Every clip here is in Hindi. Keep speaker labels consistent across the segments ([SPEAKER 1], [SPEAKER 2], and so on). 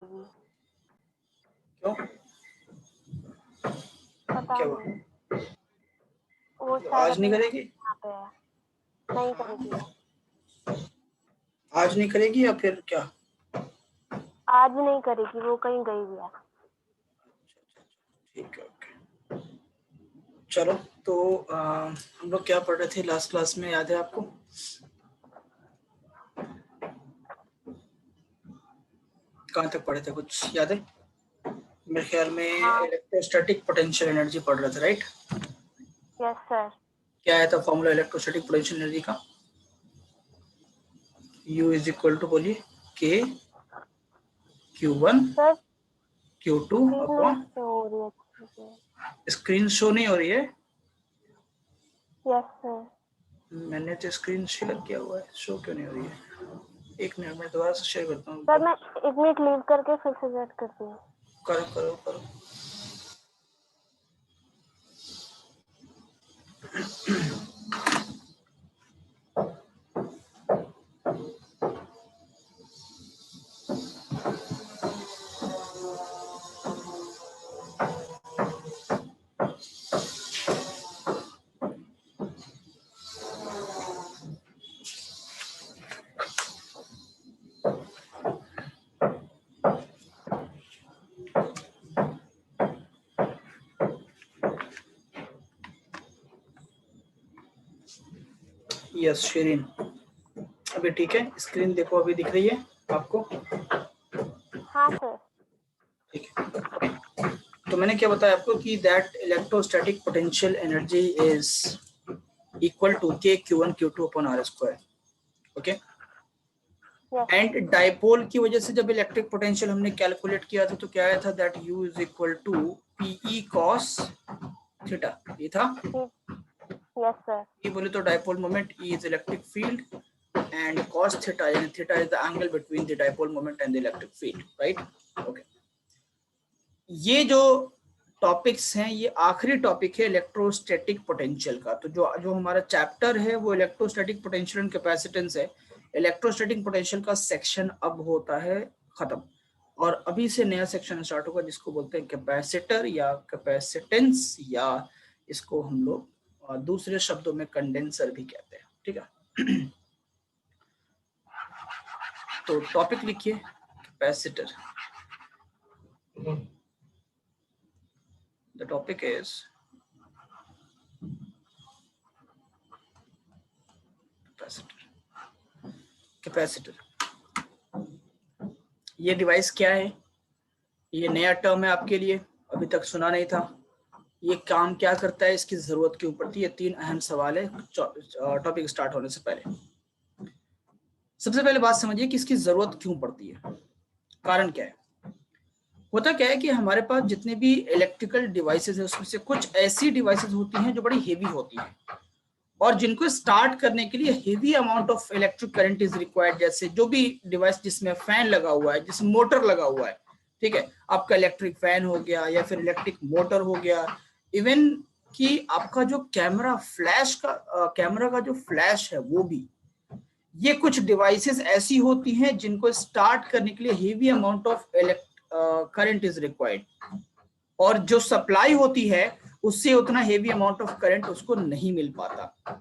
[SPEAKER 1] क्यों?
[SPEAKER 2] पता
[SPEAKER 1] क्या हुआ?
[SPEAKER 2] नहीं, वो
[SPEAKER 1] तो
[SPEAKER 2] शायद
[SPEAKER 1] आज नहीं
[SPEAKER 2] अपने
[SPEAKER 1] करेगी?
[SPEAKER 2] यहाँ पे है, नहीं करेगी वो।
[SPEAKER 1] आज नहीं करेगी या फिर क्या?
[SPEAKER 2] आज नहीं करेगी, वो कहीं गई हुई है।
[SPEAKER 1] ठीक है, ओके। चलो, तो हम लोग क्या पढ़ रहे थे लास्ट क्लास में, याद है आपको? कहाँ तक पढ़े थे, कुछ याद है? मेरे ख्याल में
[SPEAKER 2] हाँ,
[SPEAKER 1] इलेक्ट्रोस्टैटिक पोटेंशियल एनर्जी पढ़ रहे थे, राइट?
[SPEAKER 2] Yes sir.
[SPEAKER 1] क्या आया था फॉर्मूला इलेक्ट्रोस्टैटिक पोटेंशियल एनर्जी का? U इज इक्वल टू, बोलिए, K Q1
[SPEAKER 2] sir
[SPEAKER 1] Q2
[SPEAKER 2] screen नहीं
[SPEAKER 1] अपॉन।
[SPEAKER 2] शो हो रही है अच्छे से।
[SPEAKER 1] स्क्रीन शो नहीं हो रही है?
[SPEAKER 2] Yes sir.
[SPEAKER 1] मैंने तो स्क्रीन शेयर किया हुआ है, शो क्यों नहीं हो रही है? एक मिनट में दोबारा से शेयर करता हूँ।
[SPEAKER 2] सर मैं 1 मिनट लीव करके फिर से सेट करती हूँ।
[SPEAKER 1] करो करो करो। यस शेरिन, अभी ठीक है? स्क्रीन देखो, अभी दिख रही है आपको?
[SPEAKER 2] हाँ सर।
[SPEAKER 1] ठीक है। तो मैंने क्या बताया आपको कि that electrostatic potential energy is equal to K Q1 Q2 upon R square, okay?
[SPEAKER 2] Yes
[SPEAKER 1] and dipole की वजह से जब इलेक्ट्रिक पोटेंशियल हमने कैलकुलेट किया था तो क्या आया था? That U is equal to PE cos theta, ये था।
[SPEAKER 2] Yes sir.
[SPEAKER 1] E बोले तो dipole moment, E is electric field, and cos theta यानी theta is the angle between the dipole moment and the electric field, right? Okay, ये जो टॉपिक्स हैं ये आखिरी टॉपिक है इलेक्ट्रोस्टैटिक पोटेंशियल का। तो जो जो हमारा चैप्टर है वो इलेक्ट्रोस्टैटिक पोटेंशियल एंड कैपेसिटेंस है। इलेक्ट्रोस्टैटिक पोटेंशियल का सेक्शन अब होता है खत्म, और अभी से नया सेक्शन स्टार्ट होगा जिसको बोलते हैं कैपेसिटर या कैपेसिटेंस, या इसको हम लोग दूसरे शब्दों में कंडेंसर भी कहते हैं, ठीक है? तो टॉपिक लिखिए, capacitor. The topic is capacitor. Capacitor, ये डिवाइस क्या है? ये नया टर्म है आपके लिए, अभी तक सुना नहीं था। ये काम क्या करता है, इसकी जरूरत क्यों पड़ती है? ये 3 अहम सवाल है टॉपिक स्टार्ट होने से पहले। सबसे पहले बात समझिए कि इसकी जरूरत क्यों पड़ती है, कारण क्या है। होता क्या है कि हमारे पास जितने भी इलेक्ट्रिकल डिवाइसेस है उसमें से कुछ ऐसी डिवाइसेस होती हैं जो बड़ी हेवी होती हैं और जिनको स्टार्ट करने के लिए heavy amount of electric current is required. जैसे जो भी डिवाइस जिसमें फैन लगा हुआ है, जिसमें मोटर लगा हुआ है, ठीक है, आपका इलेक्ट्रिक फैन हो गया या फिर इलेक्ट्रिक मोटर हो गया, इवन कि आपका जो कैमरा का जो फ्लैश है वो भी, ये कुछ डिवाइसेस ऐसी होती हैं जिनको स्टार्ट करने के लिए heavy amount of current is required, और जो सप्लाई होती है उससे उतना हेवी अमाउंट ऑफ करंट उसको नहीं मिल पाता,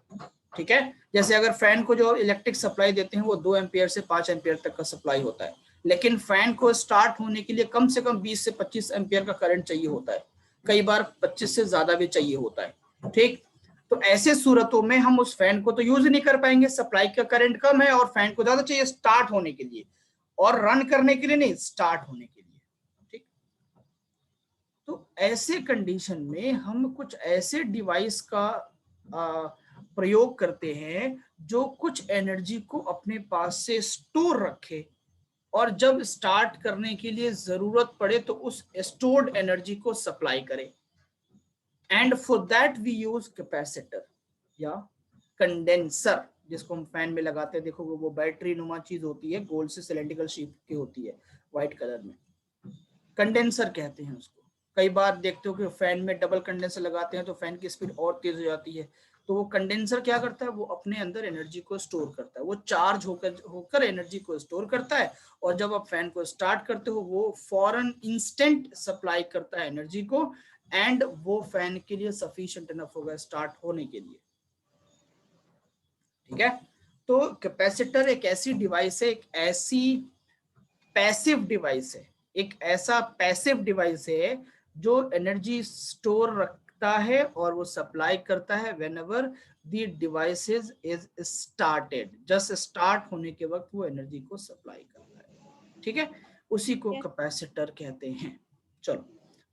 [SPEAKER 1] ठीक है? जैसे अगर फैन को जो इलेक्ट्रिक सप्लाई देते हैं वो 2 एम्पियर से 5 एम्पियर तक का सप्लाई होता है, लेकिन फैन को स्टार्ट होने के लिए कम से कम 20 से 25 एम्पियर का करंट चाहिए होता है, कई बार 25 से ज्यादा भी चाहिए होता है, ठीक? तो ऐसे सूरतों में हम उस फैन को तो यूज नहीं कर पाएंगे, सप्लाई का करंट कम है और फैन को ज्यादा चाहिए स्टार्ट होने के लिए, और रन करने के लिए नहीं, स्टार्ट होने के लिए, ठीक? तो ऐसे कंडीशन में हम कुछ ऐसे डिवाइस का प्रयोग करते हैं जो कुछ एनर्जी को अपने पास से स्टोर रखे, और जब स्टार्ट करने के लिए जरूरत पड़े तो उस स्टोर्ड एनर्जी को सप्लाई करे। And for that we use capacitor या कंडेंसर, जिसको हम फैन में लगाते हैं। देखो वो बैटरी नुमा चीज होती है, गोल से सिलेंड्रिकल शेप की होती है, व्हाइट कलर में, कंडेंसर कहते हैं उसको। कई बार देखते हो कि फैन में डबल कंडेंसर लगाते हैं तो फैन की स्पीड और तेज हो जाती है, तो वो कंडेंसर क्या करता है, वो अपने अंदर एनर्जी को स्टोर करता है, वो चार्ज होकर एनर्जी को स्टोर करता है, और जब आप फैन को स्टार्ट करते हो वो फौरन इंस्टेंट सप्लाई करता है एनर्जी को, एंड वो फैन के लिए सफिशिएंट इनफ होगा स्टार्ट होने के लिए। ठीक है, तो कैपेसिटर एक ऐसी डिवाइस है, एक ऐसी पैसिव डिवाइस है, एक ऐसा पैसिव डिवाइस है जो एनर्जी स्टोर रखता है और वो सप्लाई करता है whenever the device is started, just start होने के वक्त वो एनर्जी को सप्लाई करता है। ठीक है, उसी को कैपेसिटर कहते हैं। चलो,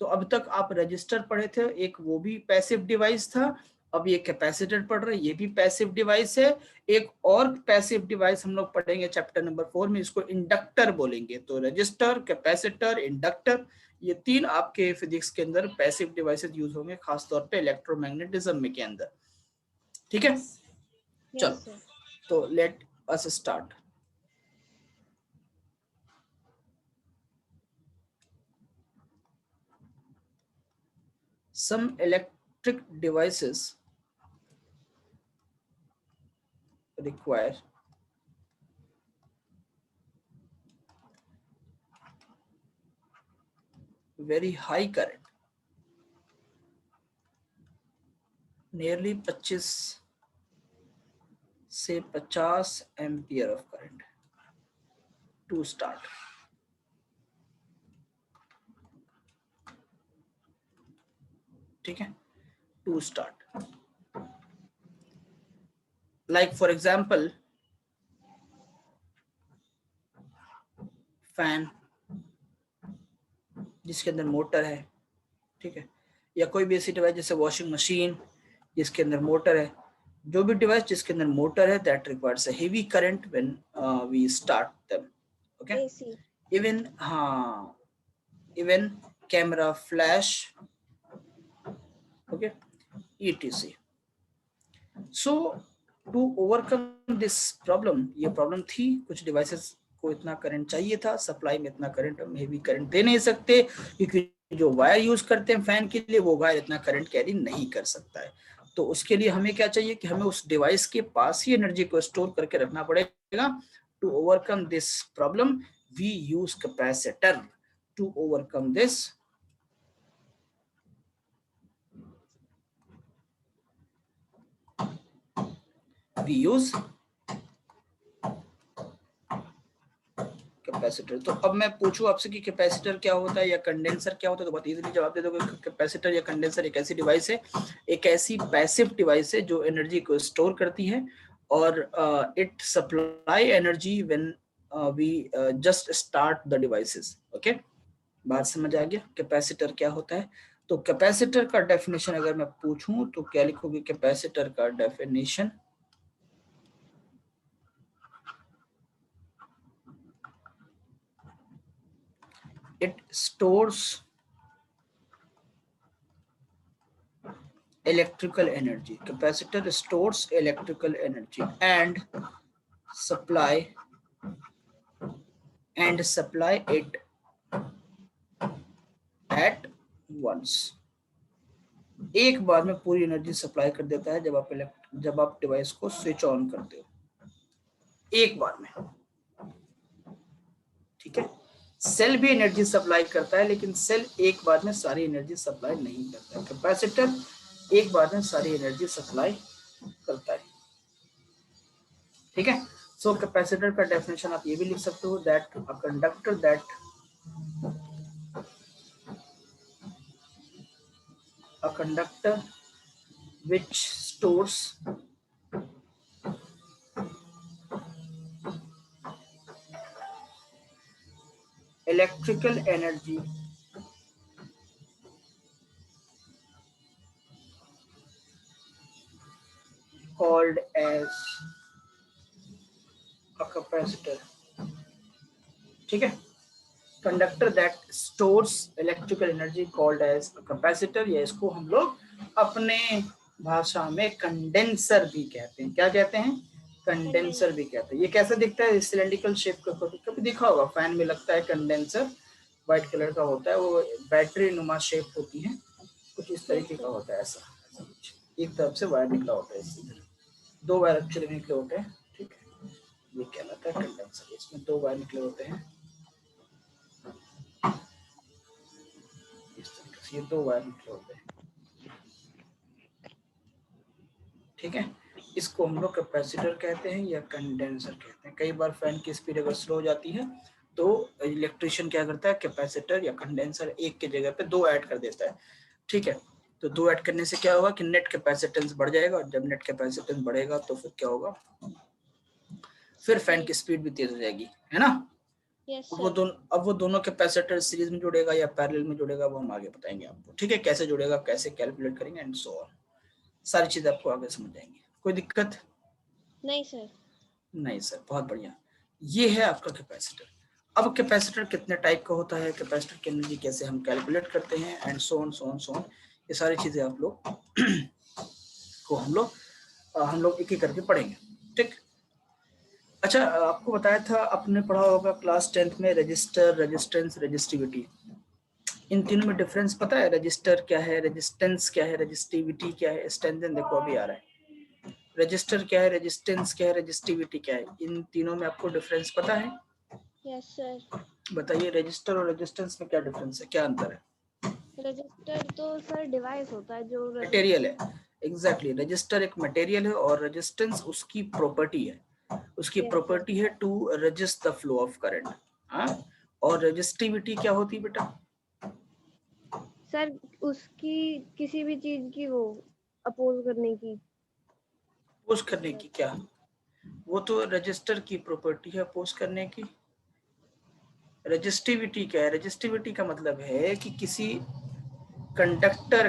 [SPEAKER 1] तो अब तक आप रजिस्टर पढ़े थे, एक वो भी पैसिव डिवाइस था, अब ये कैपेसिटर पढ़ रहे हैं, ये भी पैसिव डिवाइस है। एक और पैसिव डिवाइस हम लोग पढ़ेंगे चैप्टर नंबर 4 में, इसको इंडक्टर बोलेंगे। तो रजिस्टर, कैपेसिटर, इंडक्टर, ये तीन आपके फिजिक्स के अंदर पैसिव डिवाइसेस यूज होंगे, खासतौर पे इलेक्ट्रोमैग्नेटिज्म में के अंदर। ठीक है, चलो, तो let us start. Some electric devices require very high current, nearly 25 से 50 ampere of current to start. ठीक है, to start, like for example fan जिसके अंदर मोटर है, ठीक है, या कोई भी ऐसी डिवाइस जैसे वॉशिंग मशीन जिसके अंदर मोटर है, जो भी डिवाइस जिसके अंदर मोटर है, that requires a heavy current when we start them. Okay, even हाँ, even camera, flash, okay, etc. So to overcome this problem, ये प्रॉब्लम थी, कुछ डिवाइसेस को इतना करंट चाहिए था, सप्लाई में इतना करंट, हम हेवी करंट दे नहीं सकते क्योंकि जो वायर यूज करते हैं फैन के लिए वो वायर इतना करंट कैरी नहीं कर सकता है। तो उसके लिए हमें क्या चाहिए कि हमें उस डिवाइस के पास ही एनर्जी को स्टोर करके रखना पड़ेगा। To overcome this problem we use capacitor. To overcome this we use capacitor. तो अब मैं पूछूं आपसे कि कैपेसिटर क्या होता है या कंडेंसर क्या होता है, तो बहुत इजीली जवाब दे दोगे। कैपेसिटर या कंडेंसर एक ऐसी डिवाइस है, एक ऐसी पैसिव डिवाइस है जो एनर्जी को स्टोर करती है और it supply energy when we just start the devices. Okay, बात समझ आ गया कैपेसिटर क्या होता है। तो कैपेसिटर का डेफिनेशन अगर मैं पूछूं तो क्या लिखोगे? कैपेसिटर का definition, it stores electrical energy. Capacitor stores electrical energy and supply it at once. एक बार में पूरी एनर्जी सप्लाई कर देता है जब आप डिवाइस को स्विच ऑन करते हो, एक बार में। ठीक है, सेल भी एनर्जी सप्लाई करता है लेकिन सेल एक बार में सारी एनर्जी सप्लाई नहीं करता है। कैपेसिटर एक बार में सारी एनर्जी सप्लाई करता है। ठीक है, सो कैपेसिटर का डेफिनेशन आप ये भी लिख सकते हो, that a conductor which stores electrical energy called as a capacitor। ठीक है, conductor that stores electrical energy called as a capacitor, या इसको हम लोग अपने भाषा में कंडेंसर भी कहते हैं। क्या कहते हैं? कंडेंसर भी कहते हैं। ये कैसा दिखता है? सिलेंड्रिकल शेप का, कभी देखा होगा फैन में लगता है कंडेंसर, व्हाइट कलर का होता है, वो बैटरी नुमा शेप होती है, कुछ इस तरीके का होता है, ऐसा कुछ। एक तरफ से वायर निकला होता है, इधर दो वायर एक्चुअली निकले होते हैं, ठीक है, ये कहलाता है कंडेंसर। इसमें दो वायर निकले होते हैं इस तरीके से, ये दो वायर निकले होते हैं, ठीक है। इसको हम लोग कैपेसिटर कहते हैं या कंडेंसर कहते हैं। कई बार फैन की स्पीड अगर स्लो हो जाती है तो इलेक्ट्रिशियन क्या करता है, कैपेसिटर या कंडेंसर एक की जगह पे दो ऐड कर देता है, ठीक है। तो दो ऐड करने से क्या होगा कि नेट कैपेसिटेंस बढ़ जाएगा, और जब नेट कैपेसिटेंस बढ़ेगा तो फिर क्या होगा, फिर फैन की स्पीड भी तेज हो जाएगी, है ना।
[SPEAKER 2] यस
[SPEAKER 1] अब वो दोनों कैपेसिटर सीरीज में जुड़ेगा या पैरेलल में जुड़ेगा, वो हम आगे बताएंगे आपको, ठीक है, कैसे जुड़ेगा, कैसे कैलकुलेट करेंगे एंड सो ऑन, सारी चीजें आपको आगे समझ आएंगी। कोई दिक्कत
[SPEAKER 2] नहीं सर।
[SPEAKER 1] नहीं सर, बहुत बढ़िया। ये है आपका कैपेसिटर। अब कैपेसिटर कितने टाइप का होता है, कैपेसिटर की एनर्जी कैसे हम कैलकुलेट करते हैं and so on so on so on, ये सारी चीजें आप लोग को हम लोग एक एक करके पढ़ेंगे, ठीक। अच्छा, आपको बताया था, आपने पढ़ा होगा क्लास 10th में रजिस्टर, रेजिस्टेंस, रेजिस्टिविटी, इन तीनों में डिफरेंस पता है? रजिस्टर क्या है, रेजिस्टेंस क्या है, रेजिस्टिविटी क्या है? स्टैंडर्ड देखो अभी आ रहा है। रजिस्टर क्या है, रेजिस्टेंस क्या है, रेजिस्टिविटी क्या है? इन तीनों में आपको डिफरेंस पता है?
[SPEAKER 2] Yes sir.
[SPEAKER 1] बताइए, रजिस्टर और रेजिस्टेंस में क्या डिफरेंस है, क्या अंतर है?
[SPEAKER 2] रजिस्टर तो सर डिवाइस होता है जो
[SPEAKER 1] मटेरियल है, एग्जैक्टली। रजिस्टर एक मटेरियल है और रेजिस्टेंस उसकी प्रॉपर्टी है, उसकी
[SPEAKER 2] यस सर।
[SPEAKER 1] प्रॉपर्टी है to resist the flow of current. हाँ, और रेजिस्टिविटी क्या होती है बेटा?
[SPEAKER 2] सर उसकी किसी भी चीज की वो अपोज करने की।
[SPEAKER 1] अपोज करने की क्या? वो तो रजिस्टर की प्रॉपर्टी है अपोज करने की। रेजिस्टिविटी क्या है? रेजिस्टिविटी का मतलब है कि किसी कंडक्टर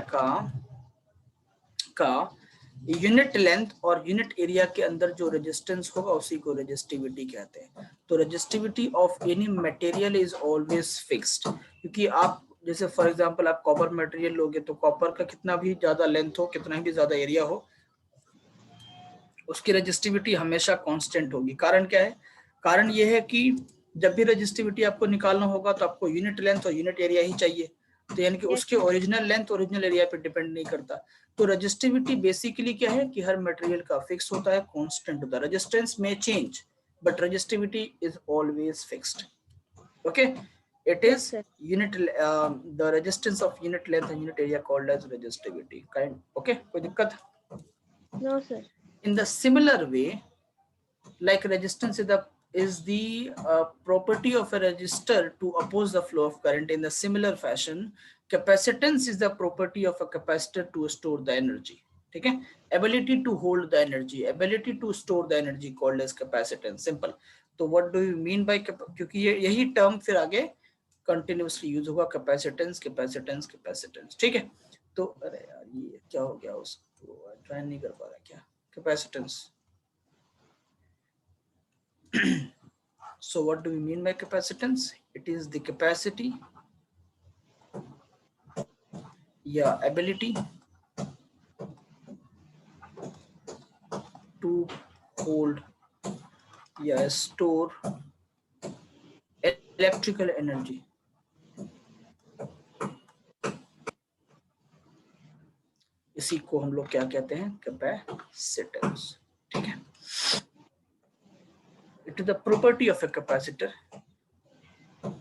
[SPEAKER 1] का यूनिट लेंथ और यूनिट एरिया के अंदर जो रेजिस्टेंस होगा उसी को रेजिस्टिविटी कहते हैं। तो resistivity of any material is always fixed, क्योंकि आप जैसे फॉर एग्जांपल आप कॉपर मटेरियल लोगे तो कॉपर का कितना भी ज्यादा लेंथ हो, कितना भी ज्यादा एरिया हो, उसकी रेजिस्टिविटी हमेशा कांस्टेंट होगी। कारण क्या है? कारण यह है कि जब भी रेजिस्टिविटी आपको निकालना होगा तो आपको यूनिट लेंथ और यूनिट एरिया ही चाहिए, तो यानी कि
[SPEAKER 2] यस
[SPEAKER 1] उसके ओरिजिनल लेंथ ओरिजिनल एरिया पे डिपेंड नहीं करता। तो रेजिस्टिविटी बेसिकली क्या है कि हर मटेरियल का फिक्स होता है, कांस्टेंट होता है। रेजिस्टेंस में change but resistivity is always fixed. Okay, it is
[SPEAKER 2] yes sir.
[SPEAKER 1] unit the resistance of unit length and unit area called as resistivity kind. Okay, कोई दिक्कत?
[SPEAKER 2] No sir.
[SPEAKER 1] In the similar way, like resistance is the property of a resistor to oppose the flow of current. In the similar fashion, capacitance is the property of a capacitor to store the energy. ठीक है, ability to hold the energy, ability to store the energy called as capacitance. Simple. तो what do you mean by क्योंकि ये यही टर्म फिर आगे कंटिन्यूसली यूज होगा, कैपेसिटेंस कैपेसिटेंस कैपेसिटेंस, ठीक है। तो अरे यार ये क्या हो गया, उसको ज्वाइन नहीं कर पा रहा क्या, capacitance. So what do we mean by capacitance? It is the capacity, yeah, ability to hold, yeah, store electrical energy. इसी को हम लोग क्या कहते हैं, कैपेसिटेंस, ठीक है। It is the property of a capacitor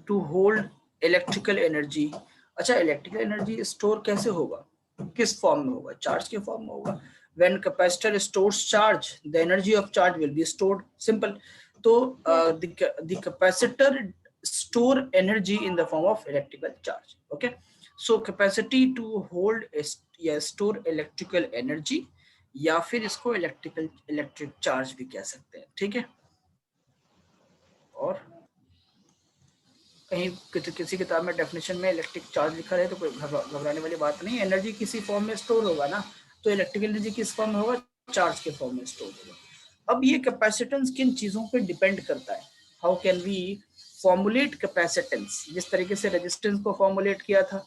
[SPEAKER 1] to hold electrical energy. अच्छा, इलेक्ट्रिकल एनर्जी स्टोर कैसे होगा, किस फॉर्म में होगा? चार्ज के फॉर्म में होगा। When capacitor stores charge, the energy of charge will be stored. Simple. तो the capacitor store energy in the form of electrical charge. Okay, so capacity to hold या store electrical energy, या फिर इसको इलेक्ट्रिक चार्ज भी कह सकते हैं, ठीक है। और कहीं किसी किताब में डेफिनेशन में इलेक्ट्रिक चार्ज लिखा रहे तो कोई घबराने वाली बात नहीं। एनर्जी किसी फॉर्म में स्टोर होगा ना, तो इलेक्ट्रिकल एनर्जी किस फॉर्म में होगा, चार्ज के फॉर्म में स्टोर होगा। अब ये कैपेसिटेंस किन चीजों पे डिपेंड करता है, how can we formulate capacitance? जिस तरीके से रेजिस्टेंस को फॉर्मुलेट किया था,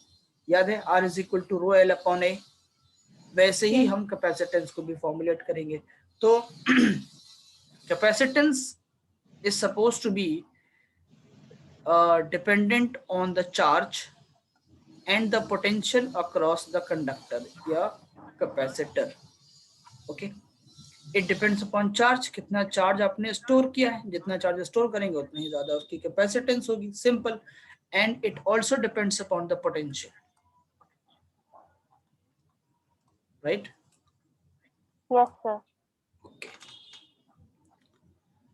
[SPEAKER 1] याद है, R is equal to rho l upon a, वैसे ही हम कैपेसिटेंस को भी फॉर्मुलेट करेंगे। तो capacitance is suppose to be dependent on the charge and the potential across the conductor या capacitor. Okay, it depends upon charge, कितना चार्ज आपने स्टोर किया है, जितना चार्ज स्टोर करेंगे उतना ही ज्यादा उसकी कैपेसिटेंस होगी, simple. And it also depends upon the potential, right?
[SPEAKER 3] Yes, sir.
[SPEAKER 1] Okay,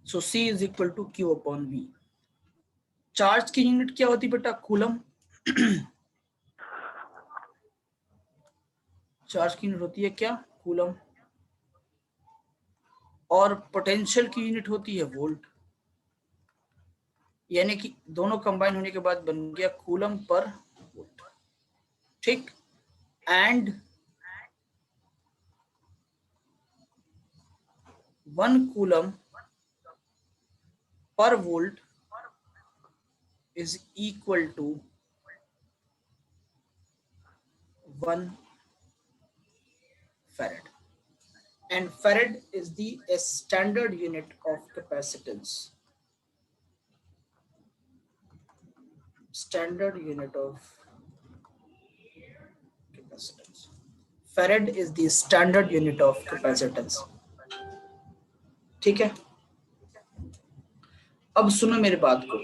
[SPEAKER 1] so C is equal to Q upon V. Charge की यूनिट क्या होती बेटा? कूलम. चार्ज की यूनिट होती है क्या? कूलम. और पोटेंशियल की यूनिट होती है वोल्ट. यानी कि दोनों कंबाइन होने के बाद बन गया कूलम पर वोल्ट. ठीक. And 1 coulomb per volt is equal to 1 farad, and farad is the standard unit of capacitance. Standard unit of capacitance. Farad is the standard unit of capacitance. ठीक है, अब सुनो मेरी बात को.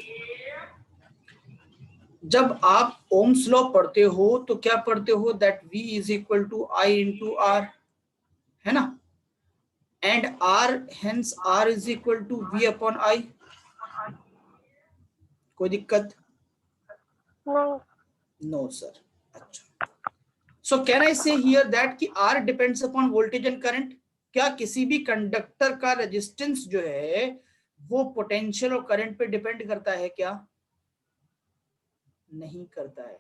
[SPEAKER 1] जब आप ओम्स लॉ पढ़ते हो तो क्या पढ़ते हो? That V is equal to I into R, है ना? And R, hence R is equal to V upon I. कोई दिक्कत?
[SPEAKER 3] No.
[SPEAKER 1] No sir. अच्छा, so can I say here that कि R depends upon voltage and current? क्या किसी भी कंडक्टर का रेजिस्टेंस जो है वो पोटेंशियल और करंट पे डिपेंड करता है क्या? नहीं करता है.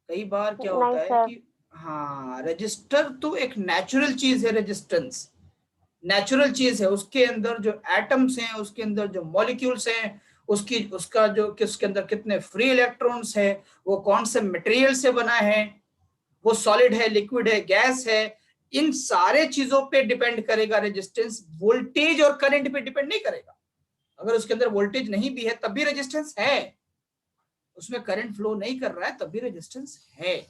[SPEAKER 1] कई बार क्या
[SPEAKER 3] नहीं,
[SPEAKER 1] होता है
[SPEAKER 3] सर.
[SPEAKER 1] कि हाँ, रजिस्टर तो एक नेचुरल चीज है. रेजिस्टेंस नेचुरल चीज है. उसके अंदर जो एटम्स हैं, उसके अंदर जो मॉलिक्यूल्स हैं, उसका जो किसके अंदर कितने फ्री इलेक्ट्रॉन्स है, वो कौन से मटेरियल से बना है, वो सॉलिड है, लिक्विड है, गैस है, इन सारे चीजों पे डिपेंड करेगा रेजिस्टेंस. वोल्टेज और करंट पे डिपेंड नहीं करेगा. अगर उसके अंदर वोल्टेज नहीं भी है तब भी रेजिस्टेंस है. उसमें करंट फ्लो नहीं कर रहा है तब भी रेजिस्टेंस है.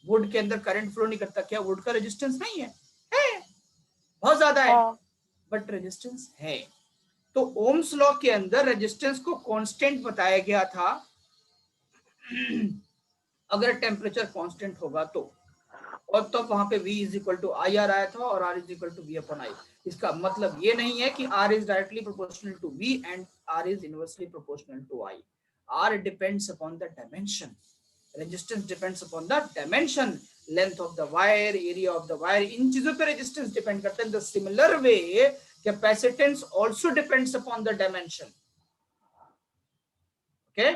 [SPEAKER 1] वुड के अंदर करंट फ्लो नहीं करता, क्या वुड का रेजिस्टेंस नहीं है? है, बहुत ज्यादा है, बट रेजिस्टेंस है. तो ओम्स लॉ के अंदर रेजिस्टेंस को कांस्टेंट बताया गया था अगर टेम्परेचर कांस्टेंट होगा तो. और तो वहां पे V is equal to I R आया था और R is equal to V upon I. इसका मतलब ये नहीं है कि R is directly proportional to V and R is inversely proportional to I. R depends upon the dimension. Resistance depends upon the dimension, length of the wire, area of the wire. इन चीजों पे resistance depend करता है. In the similar way, capacitance also depends upon the dimension. Okay?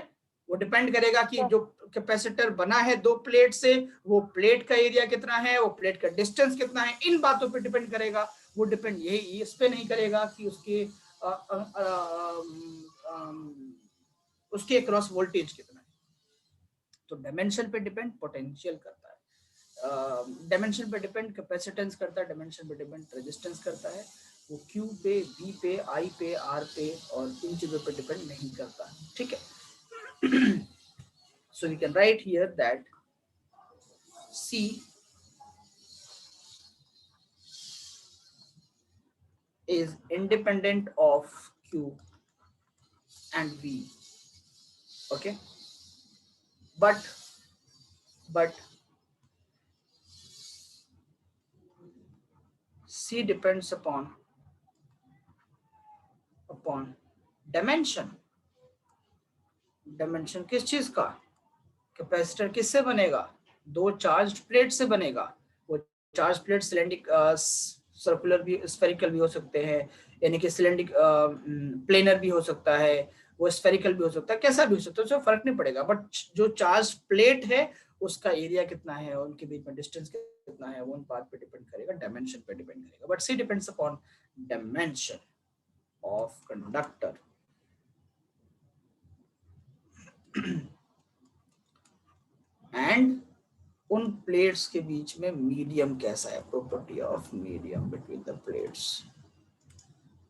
[SPEAKER 1] वो डिपेंड करेगा कि जो कैपेसिटर बना है दो प्लेट से, वो प्लेट का एरिया कितना है, वो प्लेट का डिस्टेंस कितना है, इन बातों पे डिपेंड करेगा. वो डिपेंड यही इस पे नहीं करेगा कि उसके अक्रॉस वोल्टेज कितना है. तो डायमेंशन पे डिपेंड पोटेंशियल करता है, डायमेंशन पे डिपेंड कैपेसिटेंस करता है, डायमेंशन पे डिपेंड रेजिस्टेंस करता है. वो Q पे, V पे, I पे, R पे और इन चीजों पे डिपेंड नहीं करता. ठीक है. So we can write here that C is independent of Q and V. Okay, but C depends upon dimension. Dimension किस चीज का? कैपेसिटर किससे बनेगा? दो चार्ज्ड प्लेट से बनेगा. वो चार्ज प्लेट सिलेंडिक सर्कुलर भी, स्फेरिकल भी हो सकते हैं, यानी कि सिलेंडिक प्लेनर भी हो सकता है, वो स्फेरिकल भी हो सकता है, कैसा भी हो सकता है, उससे फर्क नहीं पड़ेगा. बट जो चार्ज प्लेट है उसका एरिया कितना है, उनके बीच में डिस्टेंस कितना है, वो उन बात पे डिपेंड करेगा, डायमेंशन पे डिपेंड करेगा. But see depends upon dimension of conductor. And उन प्लेट्स के बीच में मीडियम कैसा है, property of medium between the plates.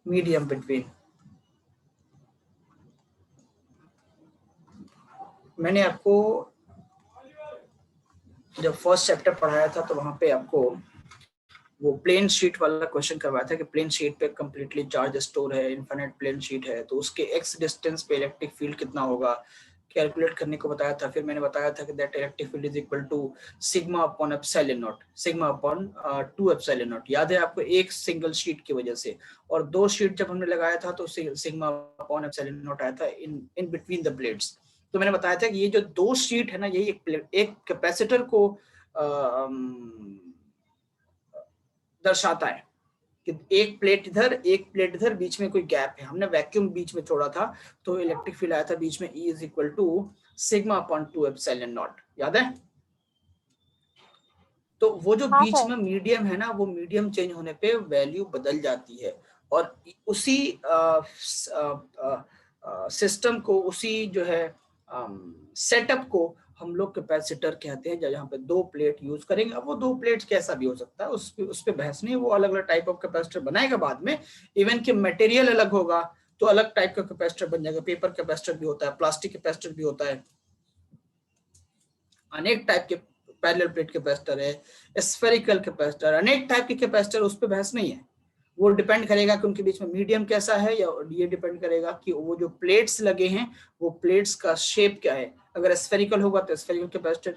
[SPEAKER 1] Medium between, मैंने आपको जब फर्स्ट चैप्टर पढ़ाया था तो वहां पे आपको वो प्लेन शीट वाला क्वेश्चन करवाया था कि प्लेन शीट पे कंप्लीटली चार्ज स्टोर है, इनफाइनाइट प्लेन शीट है, तो उसके एक्स डिस्टेंस पे इलेक्ट्रिक फील्ड कितना होगा कैलकुलेट करने को बताया था। फिर मैंने बताया था कि that electric field is equal to sigma upon epsilon naught, sigma upon 2 epsilon naught. याद है आपको, एक सिंगल शीट की वजह से, और 2 शीट जब हमने लगाया था तो सिग्मा अपॉन एप्सिलॉन नॉट आया था इन बिटवीन द प्लेट्स। तो मैंने बताया था कि ये जो 2 शीट है ना, यही एक कैपेसिटर को दर्शाता है कि एक प्लेट इधर एक प्लेट इधर, बीच में कोई गैप है, हमने वैक्यूम बीच में छोड़ा था, तो इलेक्ट्रिक फील्ड आया था बीच में, E is equal to sigma upon 2 epsilon naught. याद है? तो वो जो
[SPEAKER 3] हाँ
[SPEAKER 1] बीच
[SPEAKER 3] सर।
[SPEAKER 1] में मीडियम है ना, वो मीडियम चेंज होने पे वैल्यू बदल जाती है, और उसी सिस्टम को, उसी जो है सेटअप को हम लोग कैपेसिटर कहते हैं। जहाँ पे 2 प्लेट यूज करेंगे, अब वो 2 प्लेट कैसा भी हो सकता है, उस पे बहस नहीं है, वो अलग अलग टाइप ऑफ कैपेसिटर बनाएगा बाद में। इवन कि मटेरियल अलग होगा तो अलग टाइप का कैपेसिटर बन जाएगा, पेपर कैपेसिटर भी होता है, प्लास्टिक कैपेसिटर भी होता है, अनेक टाइप के पैरेलल प्लेट कैपेसिटर है, स्फेरिकल कैपेसिटर, अनेक टाइप के कैपेसिटर, उस पर बहस नहीं है। वो डिपेंड करेगा कि उनके बीच में मीडियम कैसा है, या ये डिपेंड करेगा कि वो जो प्लेट्स लगे हैं वो प्लेट्स का शेप क्या है। अगर स्फेरिकल होगा तो स्फेरिकल कैपेसिटर,